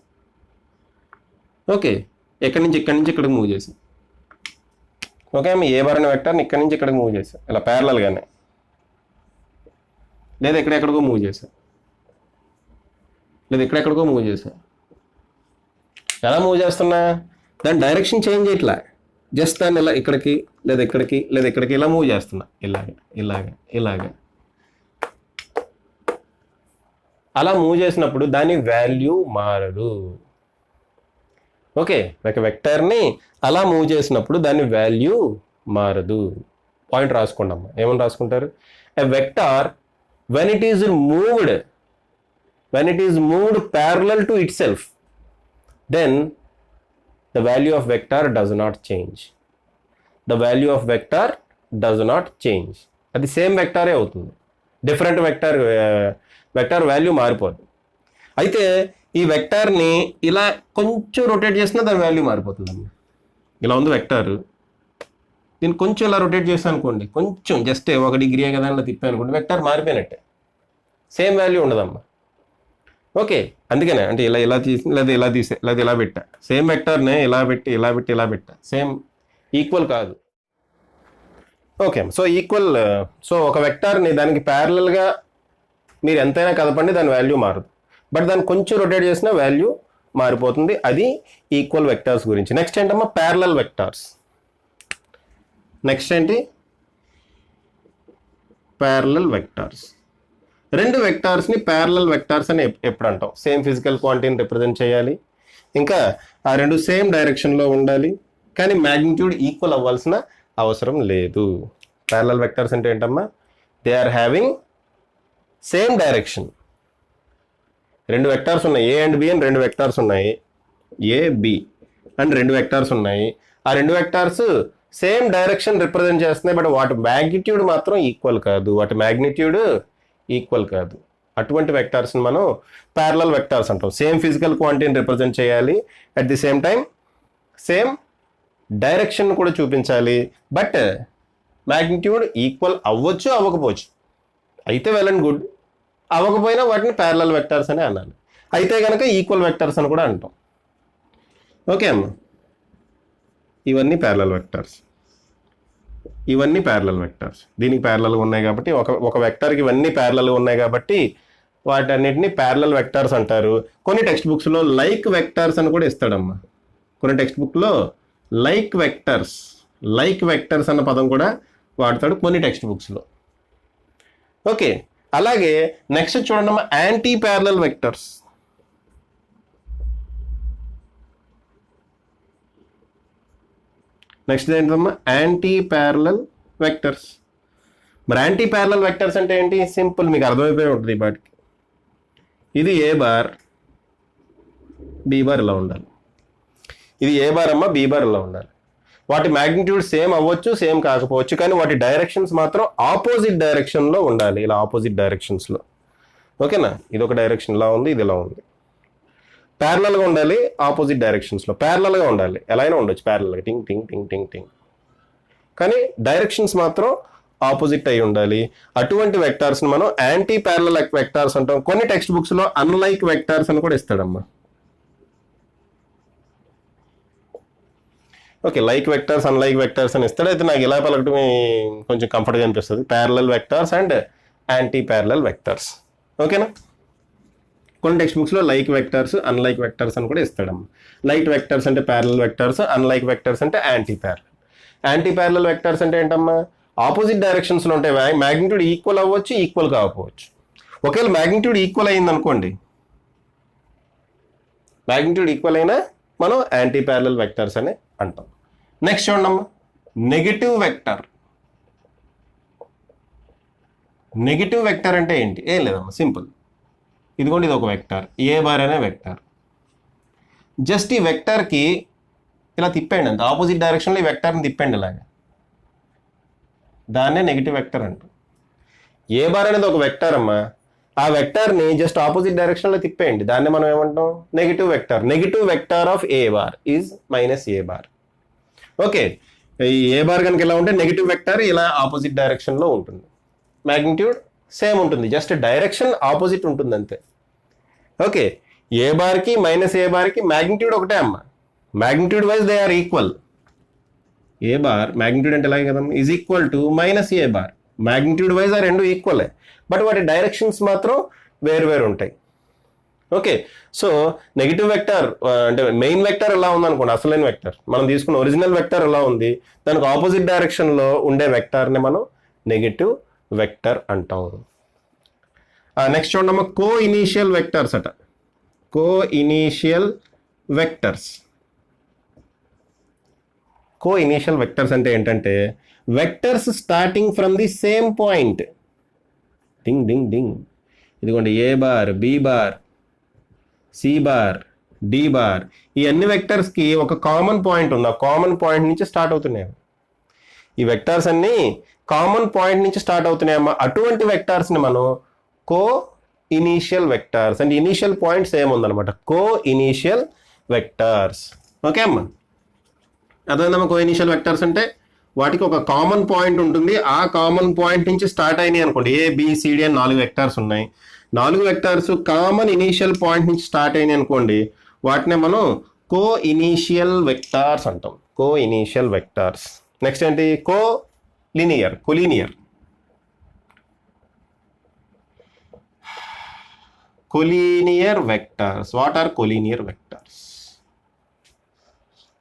ఓకే, ఇక్కడి నుంచి ఇక్కడికి మూవ్ చేశా. ఓకే అమ్మ, ఏ బార్ అనే వెక్టర్ని ఇక్కడి నుంచి ఇక్కడికి మూవ్ చేశా, ఇలా ప్యారలల్గానే. లేదా ఎక్కడెక్కడికో మూవ్ చేశా, లేదా ఎక్కడెక్కడికో మూవ్ చేశా. ఎలా మూవ్ చేస్తున్నా? దాని డైరెక్షన్ చేంజ్ చేయట్లా, జస్ట్ దాన్ని ఇలా ఇక్కడికి లేదా ఇక్కడికి లేదా ఇక్కడికి ఇలా మూవ్ చేస్తున్నా, ఇలాగా. అలా మూవ్ చేసినప్పుడు దాని వాల్యూ మారదు. ఓకే, ఒక వెక్టర్ని అలా మూవ్ చేసినప్పుడు దాని వాల్యూ మారదు. పాయింట్ రాసుకోండి అమ్మా. ఏమని రాసుకుంటారు? ఎ vector when it is moved parallel to itself, then the value of vector does not change. The value of vector does not change. అది సేమ్ వెక్టారే అవుతుంది, డిఫరెంట్ వెక్టార్ వాల్యూ మారిపోదు. అయితే ఈ వెక్టార్ని ఇలా కొంచెం రొటేట్ చేసినా దాని వాల్యూ మారిపోతుందమ్మా. ఇలా ఉంది వెక్టార్, దీన్ని కొంచెం ఇలా రొటేట్ చేస్తాను అనుకోండి, కొంచెం జస్ట్ 1 డిగ్రీ కదా ఇలా తిప్పాను అనుకోండి, వెక్టార్ మారిపోయినట్టే, సేమ్ వాల్యూ ఉండదమ్మా. ఓకే, అందుకనే అంటే ఇలా తీసి లేదా ఇలా పెట్టా, సేమ్ వెక్టార్నే ఇలా పెట్టా, సేమ్ ఈక్వల్ కాదు. ఓకే, సో ఈక్వల్, సో ఒక వెక్టార్ని దానికి ప్యారలల్గా మీరు ఎంతైనా కదపండి దాని వాల్యూ మారదు, బట్ దాన్ని కొంచెం రొటేట్ చేసినా వాల్యూ మారిపోతుంది. అది ఈక్వల్ వెక్టార్స్ గురించి. నెక్స్ట్ ఏంటమ్మా? Parallel vectors. నెక్స్ట్ ఏంటి? Parallel vectors. రెండు వెక్టార్స్ని ప్యారలల్ వెక్టార్స్ అని ఎప్పుడు అంటాం? సేమ్ ఫిజికల్ క్వాంటిటీని రిప్రజెంట్ చేయాలి, ఇంకా ఆ రెండు సేమ్ డైరెక్షన్లో ఉండాలి, కానీ మ్యాగ్నిట్యూడ్ ఈక్వల్ అవ్వాల్సిన అవసరం లేదు. ప్యారలల్ వెక్టర్స్ అంటే ఏంటమ్మా? They are having same direction. రెండు వెక్టార్స్ ఉన్నాయి, ఏ అండ్ బి అని రెండు వెక్టార్స్ ఉన్నాయి, ఏ బి అని రెండు వెక్టార్స్ ఉన్నాయి. ఆ రెండు వెక్టార్స్ సేమ్ డైరెక్షన్ రిప్రజెంట్ చేస్తున్నాయి, బట్ వాటి మ్యాగ్నిట్యూడ్ మాత్రం ఈక్వల్ కాదు. అటువంటి వెక్టార్స్ని మనం ప్యారలల్ వెక్టార్స్ అంటాం. సేమ్ ఫిజికల్ క్వాంటిటీని రిప్రజెంట్ చేయాలి, at the same time same direction కూడా చూపించాలి, బట్ మ్యాగ్నిట్యూడ్ ఈక్వల్ అవ్వచ్చు అవ్వకపోవచ్చు. అయితే వెల్ అండ్ గుడ్, అవ్వకపోయినా వాటిని ప్యారలల్ వెక్టార్స్ అని అనాలి. అయితే కనుక ఈక్వల్ వెక్టార్స్ అని కూడా అంటాం. ఓకే అమ్మా, ఇవన్నీ ప్యారలల్ వెక్టార్స్. దీనికి ప్యారలల్గా ఉన్నాయి కాబట్టి, ఒక వెక్టార్కి ఇవన్నీ ప్యారలల్గా ఉన్నాయి కాబట్టి వాటన్నిటిని ప్యారలల్ వెక్టార్స్ అంటారు. కొన్ని టెక్స్ట్ బుక్స్లో లైక్ వెక్టార్స్ అని కూడా ఇస్తాడమ్మా. కొన్ని టెక్స్ట్ బుక్లో లైక్ వెక్టర్స్ అన్న పదం కూడా వాడతాడు కొన్ని టెక్స్ట్ బుక్స్లో. ఓకే, అలాగే నెక్స్ట్ చూడండి అమ్మా, యాంటీ ప్యారలల్ వెక్టర్స్. నెక్స్ట్ ఏంటమ్మా? Anti parallel vectors. మరి యాంటీ ప్యారలల్ వెక్టర్స్ అంటే ఏంటి? సింపుల్, మీకు అర్థమైపోయి ఉంటుంది ఈ పాటికి. ఇది ఏ బార్, బి బార్ ఇలా ఉండాలి. ఇది ఏ బార్ అమ్మా, బి బార్ ఇలా ఉండాలి. వాటి మ్యాగ్నిట్యూడ్ సేమ్ అవ్వచ్చు, సేమ్ కాకపోవచ్చు, కానీ వాటి డైరెక్షన్స్ మాత్రం ఆపోజిట్ డైరెక్షన్లో ఉండాలి, ఇలా ఆపోజిట్ డైరెక్షన్స్లో. ఓకేనా? ఇది ఒక డైరెక్షన్ ఇలా ఉంది, ఇది ఇలా ఉంది. ప్యారలల్గా ఉండాలి, ఆపోజిట్ డైరెక్షన్స్లో ప్యారలల్గా ఉండాలి. ఎలా అయినా ఉండొచ్చు ప్యారలల్గా, టింగ్ టింగ్ టింగ్ టింగ్ టింగ్, కానీ డైరెక్షన్స్ మాత్రం ఆపోజిట్ అయి ఉండాలి. అటువంటి వెక్టార్స్ని మనం యాంటీ ప్యారలల్ వెక్టార్స్ అంటాం. కొన్ని టెక్స్ట్ బుక్స్లో అన్లైక్ వెక్టార్స్ అని కూడా ఇస్తాడమ్మా. Okay, like vectors, unlike vectors అని ఇస్తాడు. అయితే నాకు ఇలా పలకటమే కొంచెం కంఫర్ట్గా అనిపిస్తుంది. Parallel vectors and anti parallel vectors. ఓకేనా? కొన్ని టెక్స్ట్ బుక్స్లో లైక్ వెక్టార్స్, అన్లైక్ వెక్టార్స్ అని కూడా ఇస్తాడమ్మా. లైక్ వెక్టార్స్ అంటే ప్యారలల్ వెక్టార్స్, అన్లైక్ వెక్టార్స్ అంటే యాంటీ ప్యారలల్ వెక్టార్స్ అంటే ఏంటమ్మా? ఆపోజిట్ డైరెక్షన్స్లో ఉంటాయి. మ్యాగ్నిట్యూడ్ ఈక్వల్ అవ్వచ్చు, ఈక్వల్ కాకపోవచ్చు. ఒకవేళ మ్యాగ్నిట్యూడ్ ఈక్వల్ అయింది అనుకోండి, మ్యాగ్నిట్యూడ్ ఈక్వల్ అయినా మనం యాంటీ ప్యారలల్ వెక్టార్స్ అని అంటాం. నెక్స్ట్ చూడమ్మా, నెగటివ్ వెక్టార్ అంటే ఏంటి? ఏం లేదమ్మా, సింపుల్. ఇదిగోండి, ఇది ఒక వెక్టార్, ఏ బార్ అనే వెక్టార్. జస్ట్ ఈ వెక్టార్కి ఇలా తిప్పండి, అంత ఆపోజిట్ డైరెక్షన్లో ఈ వెక్టార్ని తిప్పండి ఇలాగా, దాన్నే నెగిటివ్ వెక్టర్ అంటాం. ఏ బార్ అనేది ఒక వెక్టార్ అమ్మా, ఆ వెక్టార్ని జస్ట్ ఆపోజిట్ డైరెక్షన్లో తిప్పేయండి, దాన్ని మనం ఏమంటాం? Negative vector of A bar is minus A bar. Okay, ఈ ఏ బార్ కనుక ఇలా ఉంటే నెగిటివ్ వెక్టార్ ఇలా ఆపోజిట్ డైరెక్షన్లో ఉంటుంది, మ్యాగ్నిట్యూడ్ సేమ్ ఉంటుంది, జస్ట్ డైరెక్షన్ ఆపోజిట్ ఉంటుంది అంతే. ఓకే, ఏ బార్కి మైనస్ ఏ బార్కి మ్యాగ్నిట్యూడ్ ఒకటే అమ్మా, magnitude wise they are equal. A bar magnitude అంటే ఎలాగే కదమ్మా, is equal to minus A bar. Magnitude wise ఆ రెండు ఈక్వలే, బట్ వాటి డైరెక్షన్స్ మాత్రం వేరు ఉంటాయి. ఓకే, సో నెగిటివ్ వెక్టర్ అంటే మెయిన్ వెక్టర్ ఎలా ఉందనుకోండి, అసలైన వెక్టర్ మనం తీసుకున్న ఒరిజినల్ వెక్టర్ ఎలా ఉంది, దానికి ఆపోజిట్ డైరెక్షన్లో ఉండే వెక్టార్ని మనం నెగిటివ్ వెక్టర్ అంటాం. నెక్స్ట్ చూడమ్మా, కో ఇనీషియల్ వెక్టర్స్ అట. కో ఇనీషియల్ వెక్టర్స్ అంటే ఏంటంటే vectors starting from the same point. Ding ding ding, ఇదిగోండి A bar, B bar, C bar, D bar, ఈ అన్ని వెక్టర్స్కి ఒక కామన్ పాయింట్ ఉంది, ఆ కామన్ పాయింట్ నుంచి స్టార్ట్ అవుతున్నాయి. ఈ వెక్టర్స్ అన్ని కామన్ పాయింట్ నుంచి స్టార్ట్ అవుతున్నాయమ్మా. అటువంటి వెక్టార్స్ని మనం కో ఇనీషియల్ వెక్టార్స్, అంటే ఇనీషియల్ పాయింట్ సేమ్ ఉందన్నమాట, కో ఇనీషియల్ వెక్టార్స్. ఓకే అమ్మా, అదేందమ్మా కో ఇనీషియల్ వెక్టార్స్ అంటే వాటికి ఒక కామన్ పాయింట్ ఉంటుంది, ఆ కామన్ పాయింట్ నుంచి స్టార్ట్ అయినాయి అనుకోండి. ఏ బి సి డి అని 4 వెక్టార్స్ ఉన్నాయి, 4 వెక్టార్స్ కామన్ ఇనీషియల్ పాయింట్ నుంచి స్టార్ట్ అయినాయి అనుకోండి, వాటినే మనం కో ఇనీషియల్ వెక్టార్స్ అంటాం. Coinitial vectors. నెక్స్ట్ ఏంటి? Collinear vectors. What are collinear vectors?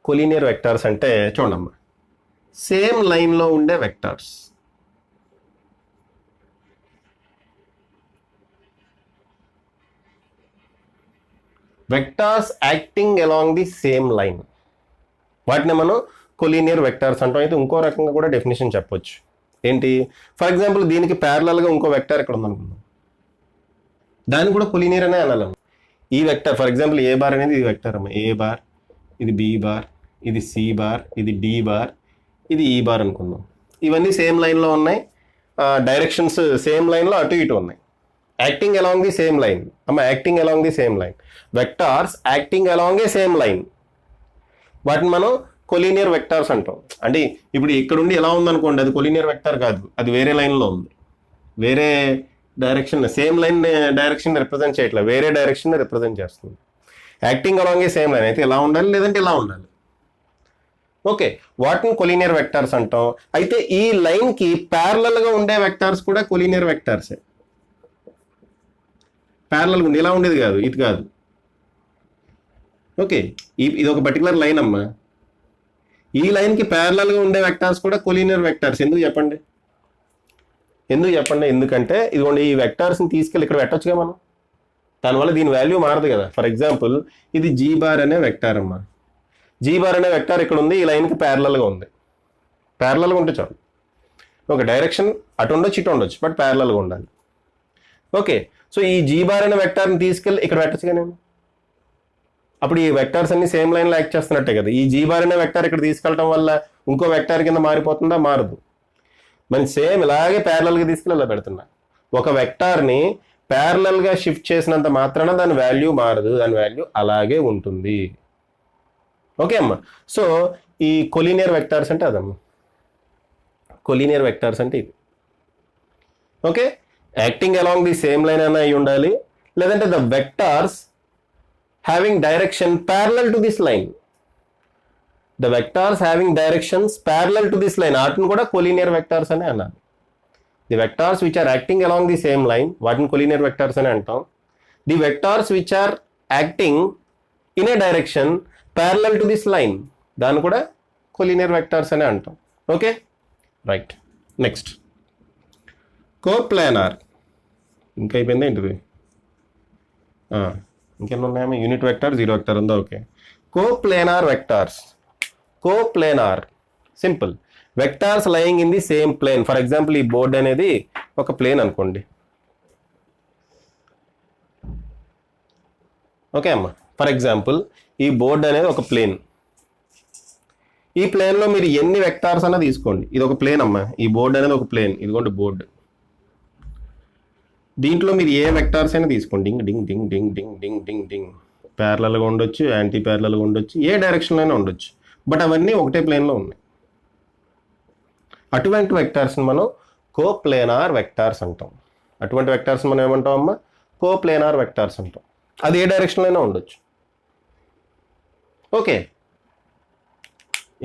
Collinear vectors అంటే చూడమ్మా, సేమ్ లైన్లో ఉండే vectors. Vectors acting along the same line, వాటిని మనం కొలీనియర్ వెక్టార్స్ అంటాం. అయితే ఇంకో రకంగా కూడా డెఫినేషన్ చెప్పొచ్చు. ఏంటి, ఫర్ ఎగ్జాంపుల్ దీనికి ప్యారలల్గా ఇంకో వెక్టర్ ఇక్కడ ఉందనుకుందాం, దాన్ని కూడా కొలీనియర్ అనే అనాలి. ఈ vector for example A bar అనేది ఇది వెక్టర్ అమ్మ, ఏ బార్, ఇది బి బార్, ఇది సి బార్, ఇది డి బార్, ఇది ఈ బార్ అనుకుందాం. ఇవన్నీ సేమ్ లైన్లో ఉన్నాయి, డైరెక్షన్స్ సేమ్ లైన్లో అటు ఇటు ఉన్నాయి. Acting along the same line అమ్మ, acting along the same line, vectors acting along a same line, వాటిని మనం కొలీనియర్ వెక్టార్స్ అంటాం. అంటే ఇప్పుడు ఇక్కడుండి ఎలా ఉందనుకోండి, అది కొలీనియర్ వెక్టార్ కాదు, అది వేరే లైన్లో ఉంది, వేరే direction, same line direction represent చేయట్లేదు, వేరే డైరెక్షన్ రిప్రజెంట్ చేస్తుంది. Acting along a same line అయితే ఇలా ఉండాలి, లేదంటే ఇలా ఉండాలి. ఓకే, వాటిని కొలీనియర్ వెక్టార్స్ అంటాం. అయితే ఈ లైన్కి ప్యారలల్గా ఉండే వెక్టార్స్ కూడా కొలీనియర్ వెక్టార్సే. ప్యారలల్గా ఉండి ఇలా ఉండేది కాదు, ఇది కాదు. ఓకే, ఇది ఒక పర్టికులర్ లైన్ అమ్మా, ఈ లైన్కి ప్యారలల్గా ఉండే వెక్టార్స్ కూడా కొలీనియర్ వెక్టార్స్. ఎందుకు చెప్పండి, ఎందుకంటే ఇదిగోండి ఈ వెక్టార్స్ని తీసుకెళ్ళి ఇక్కడ పెట్టొచ్చుగా మనం, దానివల్ల దీని వాల్యూ మారదు కదా. ఫర్ ఎగ్జాంపుల్ ఇది జీ బార్ అనే వెక్టార్ అమ్మా, జీ బార్ అనే వెక్టార్ ఇక్కడ ఉంది, ఈ లైన్కి ప్యారలల్గా ఉంది. ప్యారలల్గా ఉంటే చాలు, ఒక డైరెక్షన్ అటు ఉండొచ్చు ఇటు ఉండొచ్చు, బట్ ప్యారలల్గా ఉండాలి. ఓకే, సో ఈ జీ బార్ అనే వెక్టార్ని తీసుకెళ్ళి ఇక్కడ పెట్టచ్చుగా నేను, అప్పుడు ఈ వెక్టార్స్ అన్ని సేమ్ లైన్లో యాక్ట్ చేస్తున్నట్టే కదా. ఈ జీ బార్ అనే వెక్టార్ ఇక్కడ తీసుకెళ్ళడం వల్ల ఇంకో వెక్టార్ కింద మారిపోతుందా, మారదు. మరి సేమ్ ఇలాగే ప్యారలల్గా తీసుకెళ్ళి ఇలా పెడుతున్నా. ఒక వెక్టార్ని ప్యారలల్గా షిఫ్ట్ చేసినంత మాత్రాన దాని వాల్యూ మారదు, దాని వాల్యూ అలాగే ఉంటుంది. ఓకే అమ్మా, సో ఈ కొలీనియర్ వెక్టార్స్ అంటే అదమ్మా, కొలీనియర్ వెక్టార్స్ అంటే ఇది. Okay, acting along the same line అన్న అయి ఉండాలి, లేదంటే the vectors having direction parallel to this line, the vectors having directions parallel to this line, వాటిని కూడా collinear vectors అని అన్నారు. The vectors which are acting along the same line, వాటిని collinear vectors అని అంటాం. The vectors which are acting in a direction parallel to this line, దాన్ని కూడా collinear vectors అని అంటాం. Okay, right. నెక్స్ట్ కోప్లానార్, ఇంకా అయిపోయింది ఏంటిది, ఇంకెన్ని ఉన్నాయమ్మా, యూనిట్ వెక్టార్, జీరో వెక్టార్ ఉందా. Okay, coplanar vectors, coplanar simple, vectors lying in the same plane. For example ఈ బోర్డ్ అనేది ఒక ప్లేన్ అనుకోండి. ఓకే అమ్మా, ఫర్ ఎగ్జాంపుల్ ఈ బోర్డ్ అనేది ఒక ప్లేన్, ఈ ప్లేన్లో మీరు ఎన్ని వెక్టార్స్ అన్నా తీసుకోండి, ఇది ఒక ప్లేన్ అమ్మా, ఈ బోర్డ్ అనేది ఒక ప్లేన్, ఇదిగోండి బోర్డు, దీంట్లో మీరు ఏ వెక్టార్స్ అయినా తీసుకోండి, డింగ్ ding ding ding ding ding ding డింగ్, ప్యారలల్గా ఉండొచ్చు, యాంటీ ప్యారలల్గా ఉండొచ్చు, ఏ డైరెక్షన్లో అయినా ఉండొచ్చు, బట్ అవన్నీ ఒకటే ప్లేన్లో ఉన్నాయి. అటువంటి వెక్టార్స్ని మనం కోప్లానార్ వెక్టార్స్ అంటాం. అటువంటి వెక్టార్స్ మనం ఏమంటాం అమ్మా, కోప్లానార్ వెక్టార్స్ అంటాం. అది ఏ డైరెక్షన్లో అయినా ఉండొచ్చు. ఓకే,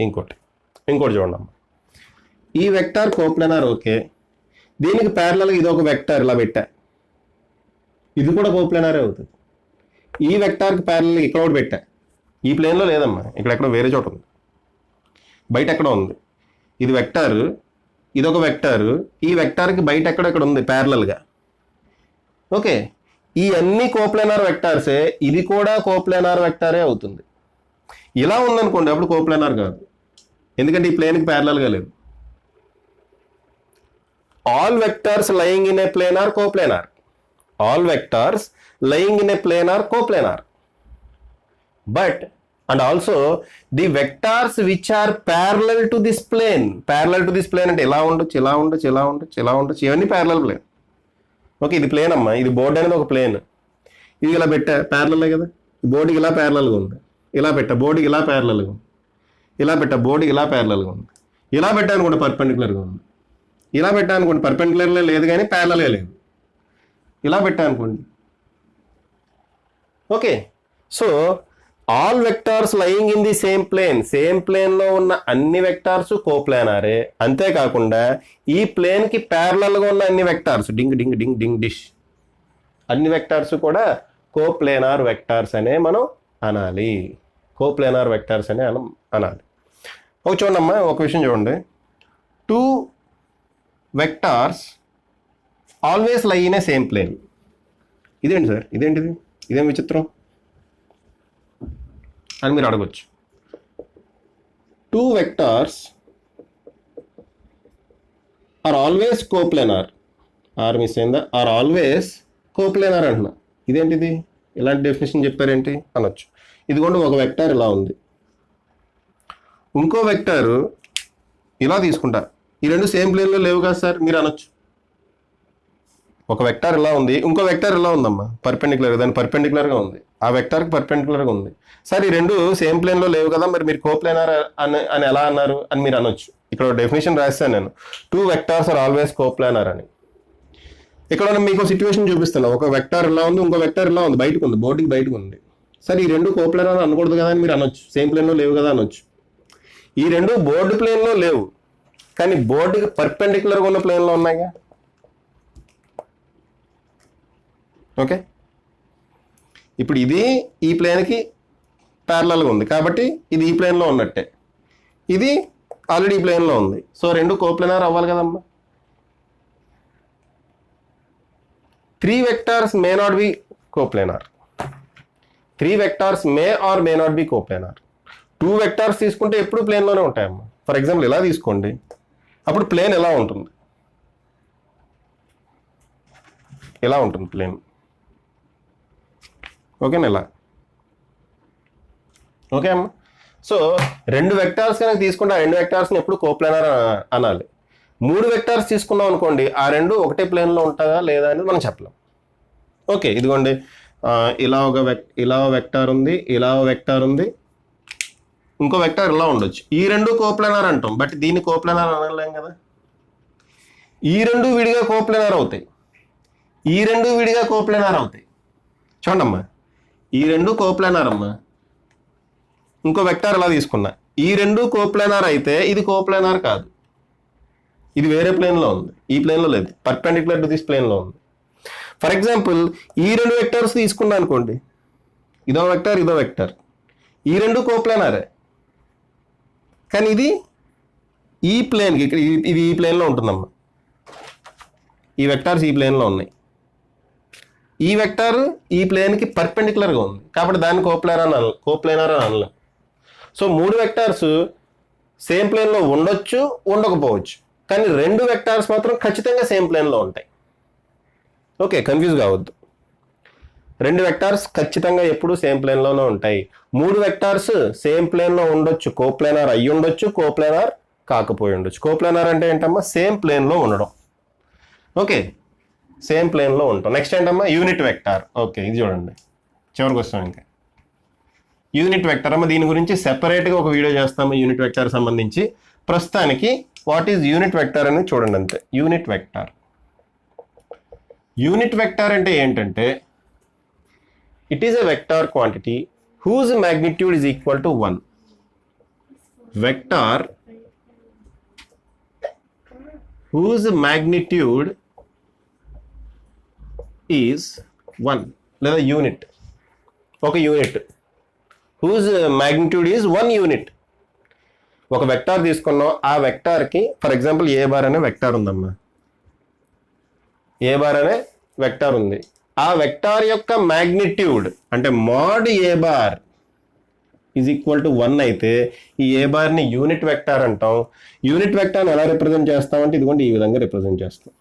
ఇంకోటి చూడండి అమ్మా, ఈ వెక్టార్ కోప్లానార్. ఓకే, దీనికి ప్యారలల్గా ఇది ఒక వెక్టార్ ఇలా పెట్టా, ఇది కూడా కోప్లానారే అవుతుంది. ఈ వెక్టార్కి ప్యారలల్గా ఇక్కడ ఒకటి పెట్టా, ఈ ప్లేన్లో లేదమ్మా, ఇక్కడెక్కడ వేరే చోట ఉంది, బయట ఎక్కడ ఉంది. ఇది వెక్టార్, ఇది ఒక వెక్టార్, ఈ వెక్టార్కి బయట ఎక్కడెక్కడ ఉంది ప్యారలల్గా. ఓకే, ఈ అన్ని కోప్లానార్ వెక్టార్సే, ఇది కూడా కోప్లానార్ వెక్టారే అవుతుంది. ఇలా ఉందనుకోండి అప్పుడు కోప్లానార్ కాదు, ఎందుకంటే ఈ ప్లేన్కి ప్యారలల్గా లేదు. All vectors lying in a plane are coplanar. All vectors lying in a plane are coplanar. But and also the vectors which are parallel to this plane, parallel to this plane అంటే ఇలా ఉండొచ్చు, ఇలా ఉండొచ్చు, ఇలా ఉండొచ్చు, ఇలా ఉండొచ్చు, ఇవన్నీ ప్యారలల్ ప్లేన్. ఓకే, ఇది ప్లేన్ అమ్మా, ఇది బోర్డు అనేది ఒక ప్లేన్, ఇది ఇలా పెట్టా ప్యారలల్ కదా, బోర్డుకి ఇలా ప్యారలల్గా ఉంది, ఇలా పెట్టా బోర్డుకి ఇలా ప్యారలల్గా ఉంది, ఇలా పెట్టా బోర్డుకి ఇలా ప్యారలల్గా ఉంది, ఇలా పెట్టాను కూడా పర్పెండిక్యులర్గా ఉంది, ఇలా పెట్టా అనుకోండి పర్పెండిక్యులర్లో లేదు కానీ ప్యారలల్గా లేదు, ఇలా పెట్టా అనుకోండి. Okay, so all vectors lying in the same plane, same ప్లేన్లో ఉన్న అన్ని వెక్టార్స్ కోప్లానారే. అంతేకాకుండా ఈ ప్లేన్కి ప్యారలల్గా ఉన్న అన్ని వెక్టార్స్, డింగ్ డింగ్ డింగ్ డింగ్ డిష్, అన్ని వెక్టార్స్ కూడా కోప్లానార్ వెక్టార్స్ అనే మనం అనాలి, కోప్లానార్ వెక్టార్స్ అనే అనాలి. ఒక చూడమ్మా, ఒక విషయం చూడండి, two vectors always lie in a same plane. ఇదేంటి సార్, ఇదేంటిది, ఇదేం విచిత్రం అని మీరు అడగొచ్చు. Two vectors are always coplanar. Are miss అయిందా? ఆర్ ఆల్వేస్ కోప్లెనార్ అంటున్నా. ఇదేంటిది ఇలాంటి డెఫినేషన్ చెప్పారేంటి అనొచ్చు. ఇదిగోండి ఒక వెక్టార్ ఇలా ఉంది, ఇంకో వెక్టారు ఇలా తీసుకుంటా, ఈ రెండు సేమ్ ప్లేన్లో లేవు కదా సార్ మీరు అనొచ్చు. ఒక వెక్టార్ ఇలా ఉంది, ఇంకో వెక్టార్ ఇలా ఉందమ్మా పర్పెండిక్యులర్, దాని పర్పెండిక్యులర్గా ఉంది, ఆ వెక్టార్కి పర్పెండిక్యులర్గా ఉంది. సార్ ఈ రెండు సేమ్ ప్లేన్లో లేవు కదా, మరి మీరు కోప్లెనార్ అని ఎలా అన్నారు అని మీరు అనొచ్చు. ఇక్కడ డెఫినేషన్ రాస్తాను నేను, 2 వెక్టార్స్ ఆర్ ఆల్వేస్ కోప్లెనార్ అని. ఇక్కడ మీకు సిచ్యువేషన్ చూపిస్తున్నా, ఒక వెక్టార్ ఇలా ఉంది, ఇంకో వెక్టార్ ఇలా ఉంది, బయటకు ఉంది, బోర్డుకి బయటకు ఉంది. సార్ ఈ రెండు కోప్లెనార్ అనకూడదు కదా అని మీరు అనొచ్చు, సేమ్ ప్లేన్లో లేవు కదా అనొచ్చు. ఈ రెండు బోర్డు ప్లేన్లో లేవు, కానీ బోర్డుకి పర్పెండిక్యులర్గా ఉన్న ప్లేన్లో ఉన్నాయిగా. ఓకే, ఇప్పుడు ఇది ఈ ప్లేన్కి ప్యారలల్గా ఉంది కాబట్టి ఇది ఈ ప్లేన్లో ఉన్నట్టే, ఇది ఆల్రెడీ ఈ ప్లేన్లో ఉంది. సో రెండు కోప్లెనార్ అవ్వాలి కదమ్మా. 3 vectors may not be coplanar. 3 vectors may are may not be coplanar. 2 vectors తీసుకుంటే ఎప్పుడు ప్లేన్లోనే ఉంటాయమ్మా. ఫర్ ఎగ్జాంపుల్ ఇలా తీసుకోండి, అప్పుడు ప్లేన్ ఎలా ఉంటుంది, ఇలా ఉంటుంది ప్లేన్. ఓకేనా ఇలా. ఓకే అమ్మా. సో 2 వెక్టార్స్ కనుక తీసుకుంటే ఆ 2 వెక్టార్స్ని ఎప్పుడు కోప్లెనార్ అనాలి. 3 వెక్టార్స్ తీసుకున్నాం అనుకోండి, ఆ రెండు ఒకటే ప్లేన్లో ఉంటుందా లేదా అనేది మనం చెప్పలేం. ఓకే, ఇదిగోండి ఇలా వెక్టార్ ఉంది, ఇలా వెక్టార్ ఉంది, ఇంకో వెక్టార్ ఇలా ఉండొచ్చు. ఈ రెండు కోప్లెనార్ అంటాం, బట్ దీన్ని కోప్లెనార్ అనలేం కదా. ఈ రెండు విడిగా కోప్లెనార్ అవుతాయి, ఈ రెండు విడిగా కోప్లెనార్ అవుతాయి. చూడమ్మా, ఈ రెండు కోప్లెనార్ అమ్మా, ఇంకో వెక్టార్ ఇలా తీసుకున్నా, ఈ రెండు కోప్లెనార్ అయితే ఇది కోప్లెనార్ కాదు, ఇది వేరే ప్లేన్లో ఉంది, ఈ ప్లేన్లో లేదు, పర్పెండిక్యులర్ టు దిస్ ప్లేన్లో ఉంది. ఫర్ ఎగ్జాంపుల్ ఈ రెండు వెక్టార్స్ తీసుకున్నా అనుకోండి, ఇదో వెక్టార్ ఇదో వెక్టార్, ఈ రెండు కోప్లెనారే, కానీ ఇది ఈ ప్లేన్కి ఇక్కడ ఇది ఈ ప్లేన్లో ఉంటుందమ్మా. ఈ వెక్టార్స్ ఈ ప్లేన్లో ఉన్నాయి, ఈ వెక్టార్ ఈ ప్లేన్కి పర్పెండిక్యులర్గా ఉంది కాబట్టి దాన్ని కోప్లెనార్ అని అనలేం. సో 3 వెక్టార్స్ సేమ్ ప్లేన్లో ఉండొచ్చు, ఉండకపోవచ్చు, కానీ 2 వెక్టార్స్ మాత్రం ఖచ్చితంగా సేమ్ ప్లేన్లో ఉంటాయి. ఓకే, కన్ఫ్యూజ్ కావద్దు. 2 వెక్టార్స్ ఖచ్చితంగా ఎప్పుడు సేమ్ ప్లేన్లోనే ఉంటాయి. 3 వెక్టార్స్ సేమ్ ప్లేన్లో ఉండొచ్చు, కోప్లెనార్ అయ్యి ఉండొచ్చు, కోప్లెనార్ కాకపోయి ఉండొచ్చు. కోప్లెనార్ అంటే ఏంటమ్మా, సేమ్ ప్లేన్లో ఉండడం. ఓకే, సేమ్ ప్లేన్లో ఉంటాం. నెక్స్ట్ ఏంటమ్మా, యూనిట్ వెక్టార్. ఓకే, ఇది చూడండి, చివరికి వస్తాం. ఇంకా యూనిట్ వెక్టార్ అమ్మ, దీని గురించి సెపరేట్గా ఒక వీడియో చేస్తాము యూనిట్ వెక్టార్ సంబంధించి. ప్రస్తుతానికి వాట్ ఈజ్ యూనిట్ వెక్టార్ అనేది చూడండి అంతే. యూనిట్ వెక్టార్, యూనిట్ వెక్టార్ అంటే ఏంటంటే, it is a vector quantity whose magnitude is equal to 1. Vector whose magnitude is 1 లేదా యూనిట్, ఒక unit whose magnitude is 1 unit. ఒక వెక్టార్ తీసుకున్నాం, ఆ వెక్టార్కి ఫర్ ఎగ్జాంపుల్ ఏ బార్ అనే వెక్టార్ ఉందమ్మా, ఏ బార్ అనే వెక్టార్ ఉంది. ఆ వెక్టార్ యొక్క మ్యాగ్నిట్యూడ్ అంటే mode A bar is equal to 1 అయితే ఈ ఏ బార్ని యూనిట్ వెక్టార్ అంటాం. యూనిట్ వెక్టార్ని ఎలా రిప్రజెంట్ చేస్తామంటే ఇదిగోండి ఈ విధంగా రిప్రజెంట్ చేస్తాం.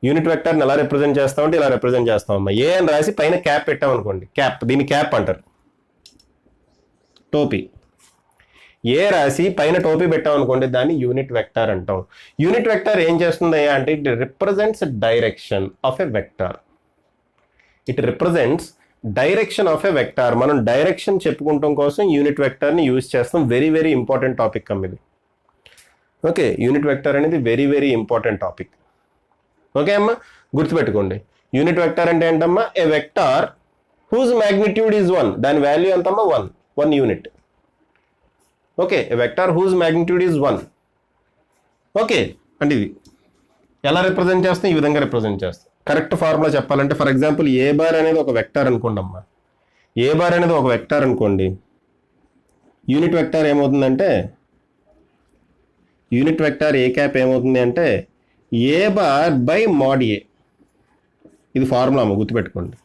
యూనిట్ వెక్టార్ని ఎలా రిప్రజెంట్ చేస్తామంటే ఇలా రిప్రజెంట్ చేస్తామమ్మా. ఏ అని రాసి పైన క్యాప్ పెట్టామనుకోండి, క్యాప్, దీన్ని క్యాప్ అంటారు, టోపీ. ఏ రాసి పైన టోపీ పెట్టామనుకోండి, దాన్ని యూనిట్ వెక్టార్ అంటాం. యూనిట్ వెక్టార్ ఏం చేస్తుంది అంటే, it represents direction of a vector. It represents direction of a vector. మనం డైరెక్షన్ చెప్పుకుంటాం కోసం యూనిట్ వెక్టార్ని యూజ్ చేస్తాం. వెరీ వెరీ ఇంపార్టెంట్ టాపిక్ అమ్మ ఇది. ఓకే, యూనిట్ వెక్టార్ అనేది very very important topic. Okay అమ్మా, గుర్తుపెట్టుకోండి. యూనిట్ వెక్టార్ అంటే ఏంటమ్మా, a vector whose magnitude is 1, దాని వాల్యూ ఎంతమ్మా, 1 unit. Okay, a vector whose magnitude is 1. Okay, అంటే ఇది ఎలా రిప్రజెంట్ చేస్తాం, ఈ విధంగా రిప్రజెంట్ చేస్తాం. కరెక్ట్ ఫార్ములా చెప్పాలంటే ఫర్ ఎగ్జాంపుల్ ఏ బార్ అనేది ఒక వెక్టార్ అనుకోండి అమ్మా, ఏ బార్ అనేది ఒక వెక్టార్ అనుకోండి. యూనిట్ వెక్టార్ ఏమవుతుందంటే, యూనిట్ వెక్టార్ ఏ క్యాప్ ఏమవుతుంది అంటే ఏ బార్ బై మోడ్ ఏ. ఇది ఫార్ములా అమ్మ, గుర్తుపెట్టుకోండి.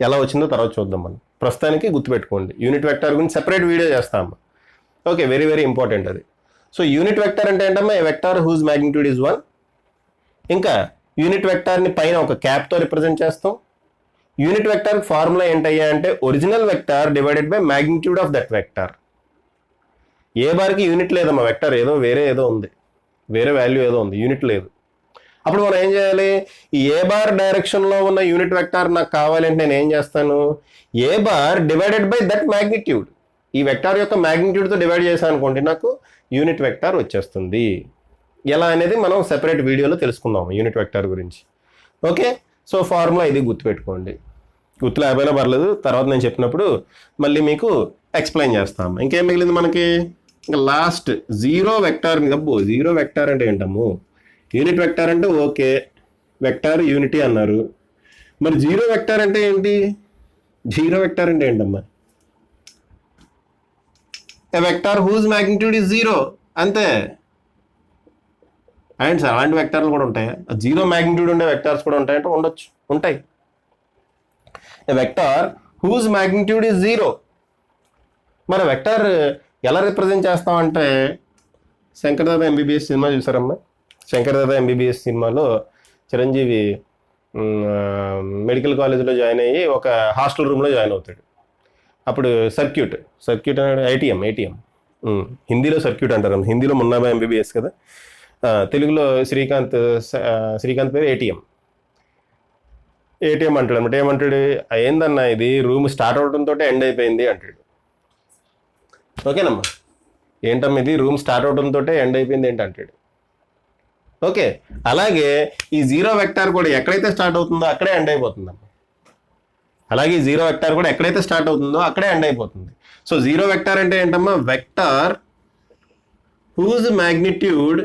ఎలా వచ్చిందో తర్వాత చూద్దాం మనం. ప్రస్తుతానికి గుర్తుపెట్టుకోండి. యూనిట్ వెక్టార్ గురించి సెపరేట్ వీడియో చేస్తాము. ఓకే, వెరీ వెరీ ఇంపార్టెంట్ అది. సో యూనిట్ వెక్టర్ అంటే ఏంటమ్మా, a vector whose magnitude is 1. ఇంకా యూనిట్ వెక్టార్ని పైన ఒక క్యాప్తో రిప్రజెంట్ చేస్తాం. యూనిట్ వెక్టార్ ఫార్ములా ఏంటయ్యా అంటే original vector divided by magnitude of that vector. A బార్కి యూనిట్ లేదమ్మా, వెక్టార్ ఏదో వేరే ఏదో ఉంది, వేరే వాల్యూ ఏదో ఉంది, యూనిట్ లేదు. అప్పుడు మనం ఏం చేయాలి, ఈ ఏ బార్ డైరెక్షన్లో ఉన్న యూనిట్ వెక్టార్ నాకు కావాలంటే నేను ఏం చేస్తాను, A bar divided by that magnitude, ఈ వెక్టార్ యొక్క మ్యాగ్నిట్యూడ్తో డివైడ్ చేశాను అనుకోండి, నాకు యూనిట్ వెక్టార్ వచ్చేస్తుంది. ఎలా అనేది మనం సెపరేట్ వీడియోలో తెలుసుకుందాం యూనిట్ వెక్టార్ గురించి. ఓకే, సో ఫార్ములా ఇది గుర్తుపెట్టుకోండి. గుర్తు లేకపోయినా పర్లేదు, తర్వాత నేను చెప్పినప్పుడు మళ్ళీ మీకు ఎక్స్ప్లెయిన్ చేస్తాము. ఇంకేం మిగిలింది మనకి, ఇంకా లాస్ట్ జీరో వెక్టార్ మీద. జీరో వెక్టార్ అంటే ఏంటమ్ము, యూనిట్ వెక్టార్ అంటే ఓకే, వెక్టార్ యూనిటీ అన్నారు, మరి జీరో వెక్టార్ అంటే ఏంటి? జీరో వెక్టార్ అంటే ఏంటమ్మా, a vector whose magnitude is 0 అంతే. అండ్ సార్ అలాంటి వెక్టార్లు కూడా ఉంటాయి, జీరో మ్యాగ్నిట్యూడ్ ఉండే వెక్టార్స్ కూడా ఉంటాయంటే ఉండొచ్చు, ఉంటాయి. ఏ వెక్టార్ హూజ్ మ్యాగ్నిట్యూడ్ ఈజ్ 0. మరి వెక్టార్ ఎలా రిప్రజెంట్ చేస్తామంటే, Shankar Dada MBBS cinema చూసారమ్మా? Shankar Dada MBBS సినిమాలో చిరంజీవి మెడికల్ కాలేజీలో జాయిన్ అయ్యి ఒక హాస్టల్ రూమ్లో జాయిన్ అవుతాడు. అప్పుడు సర్క్యూట్ అంటే ఏటీఎం హిందీలో సర్క్యూట్ అంటారు, హిందీలో మున్నాబాయ్ ఎంబీబీఎస్ కదా, తెలుగులో శ్రీకాంత్ పేరు ఏటీఎం అంటాడు అనమాట. ఏమంటాడు, ఏందన్నా ఇది రూమ్ స్టార్ట్ అవడంతో ఎండ్ అయిపోయింది అంటాడు. ఓకేనమ్మా, ఏంటమ్మా ఇది రూమ్ స్టార్ట్ అవడంతో ఎండ్ అయిపోయింది ఏంటి అంటాడు. ఓకే, అలాగే ఈ జీరో వెక్టార్ కూడా ఎక్కడైతే స్టార్ట్ అవుతుందో అక్కడే ఎండ్ అయిపోతుందమ్మా. అలాగే ఈ జీరో వెక్టార్ కూడా ఎక్కడైతే స్టార్ట్ అవుతుందో అక్కడే ఎండ్ అయిపోతుంది. సో జీరో వెక్టార్ అంటే ఏంటమ్మా, vector whose magnitude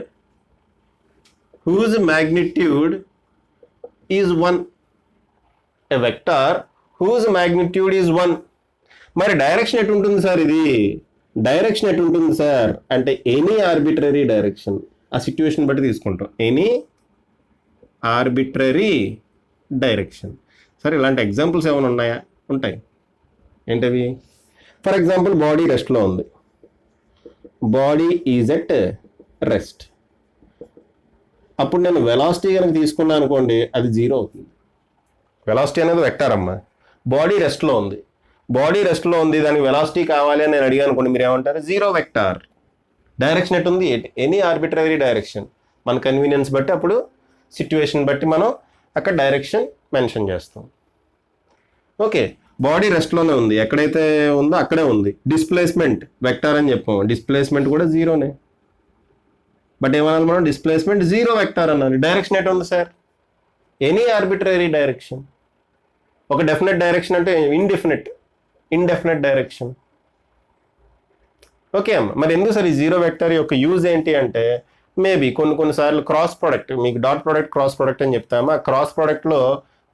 is 1. A vector whose magnitude is 1. మరి డైరెక్షన్ ఎటు ఉంటుంది సార్, ఇది డైరెక్షన్ ఎటు ఉంటుంది సార్ అంటే ఎనీ ఆర్బిట్రరీ డైరెక్షన్. ఆ సిచ్యువేషన్ బట్టి తీసుకుంటాం, ఎనీ ఆర్బిట్రరీ డైరెక్షన్. సరే, ఇలాంటి ఎగ్జాంపుల్స్ ఏమైనా ఉన్నాయా? ఉంటాయి. ఏంటవి? ఫర్ ఎగ్జాంపుల్ బాడీ రెస్ట్లో ఉంది, బాడీ ఈజ్ ఎట్ రెస్ట్. అప్పుడు నేను వెలాసిటీ కనుక తీసుకున్నాను అనుకోండి, అది 0 అవుతుంది. వెలాసిటీ అనేది వెక్టార్ అమ్మా, బాడీ రెస్ట్లో ఉంది, దానికి వెలాసిటీ కావాలి అని నేను అడిగాను అనుకోండి, మీరు ఏమంటారు, జీరో వెక్టార్. డైరెక్షన్ ఎటు ఉంది, ఎనీ ఆర్బిట్రరీ డైరెక్షన్. మన కన్వీనియన్స్ బట్టి, అప్పుడు సిచ్యువేషన్ బట్టి మనం అక్కడ డైరెక్షన్ మెన్షన్ చేస్తాం. ఓకే, బాడీ రెస్ట్లోనే ఉంది, ఎక్కడైతే ఉందో అక్కడే ఉంది. డిస్ప్లేస్మెంట్ వెక్టార్ అని చెప్పాము, డిస్ప్లేస్మెంట్ కూడా 0నే. బట్ ఏమన్నా మనం డిస్ప్లేస్మెంట్ 0 వెక్టార్ అన్నాను. డైరెక్షన్ ఎటు ఉంది సార్, ఎనీ ఆర్బిట్రరీ డైరెక్షన్. ఒక డెఫినెట్ డైరెక్షన్ అంటే ఇండెఫినెట్ డైరెక్షన్. ఓకే అమ్మ, మరి ఎందుకు సార్ ఈ జీరో వెక్టర్ యొక్క యూజ్ ఏంటి అంటే, మేబీ కొన్నిసార్లు క్రాస్ ప్రోడక్ట్, మీకు డాట్ ప్రోడక్ట్ క్రాస్ ప్రోడక్ట్ అని చెప్తాము, ఆ క్రాస్ ప్రోడక్ట్లో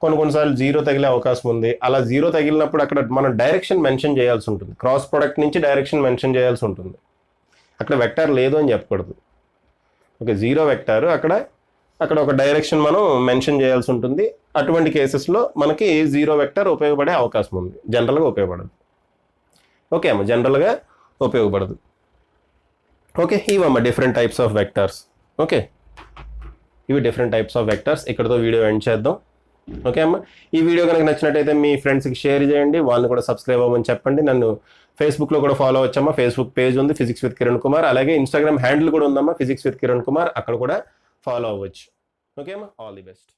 కొన్నిసార్లు 0 తగిలే అవకాశం ఉంది. అలా 0 తగిలినప్పుడు అక్కడ మనం డైరెక్షన్ మెన్షన్ చేయాల్సి ఉంటుంది, క్రాస్ ప్రోడక్ట్ నుంచి డైరెక్షన్ మెన్షన్ చేయాల్సి ఉంటుంది. అక్కడ వెక్టర్ లేదు అని చెప్పకూడదు. ఓకే, జీరో వెక్టార్ అక్కడ ఒక డైరెక్షన్ మనం మెన్షన్ చేయాల్సి ఉంటుంది. అటువంటి కేసెస్లో మనకి జీరో వెక్టర్ ఉపయోగపడే అవకాశం ఉంది, జనరల్గా ఉపయోగపడదు. ఓకే అమ్మ, జనరల్గా ఉపయోగపడదు. ఓకే, ఇవమ్మ different types of vectors. Okay, ఇవి డిఫరెంట్ టైప్స్ ఆఫ్ వెక్టార్స్. ఇక్కడతో వీడియో ఎండ్ చేద్దాం. ఓకే అమ్మ, ఈ వీడియో కనుక నచ్చినట్టయితే మీ ఫ్రెండ్స్కి షేర్ చేయండి, వాళ్ళని కూడా సబ్స్క్రైబ్ అవ్వమని చెప్పండి. నన్ను ఫేస్బుక్లో కూడా ఫాలో అవ్వచ్చమ్మా, ఫేస్బుక్ పేజ్ ఉంది ఫిజిక్స్ విత్ కిరణ్ కుమార్, అలాగే ఇన్స్టాగ్రామ్ హ్యాండిల్ కూడా ఉందమ్మా ఫిజిక్స్ విత్ కిరణ్ కుమార్, అక్కడ కూడా ఫాలో అవ్వచ్చు. ఓకే అమ్మా, ఆల్ ది బెస్ట్.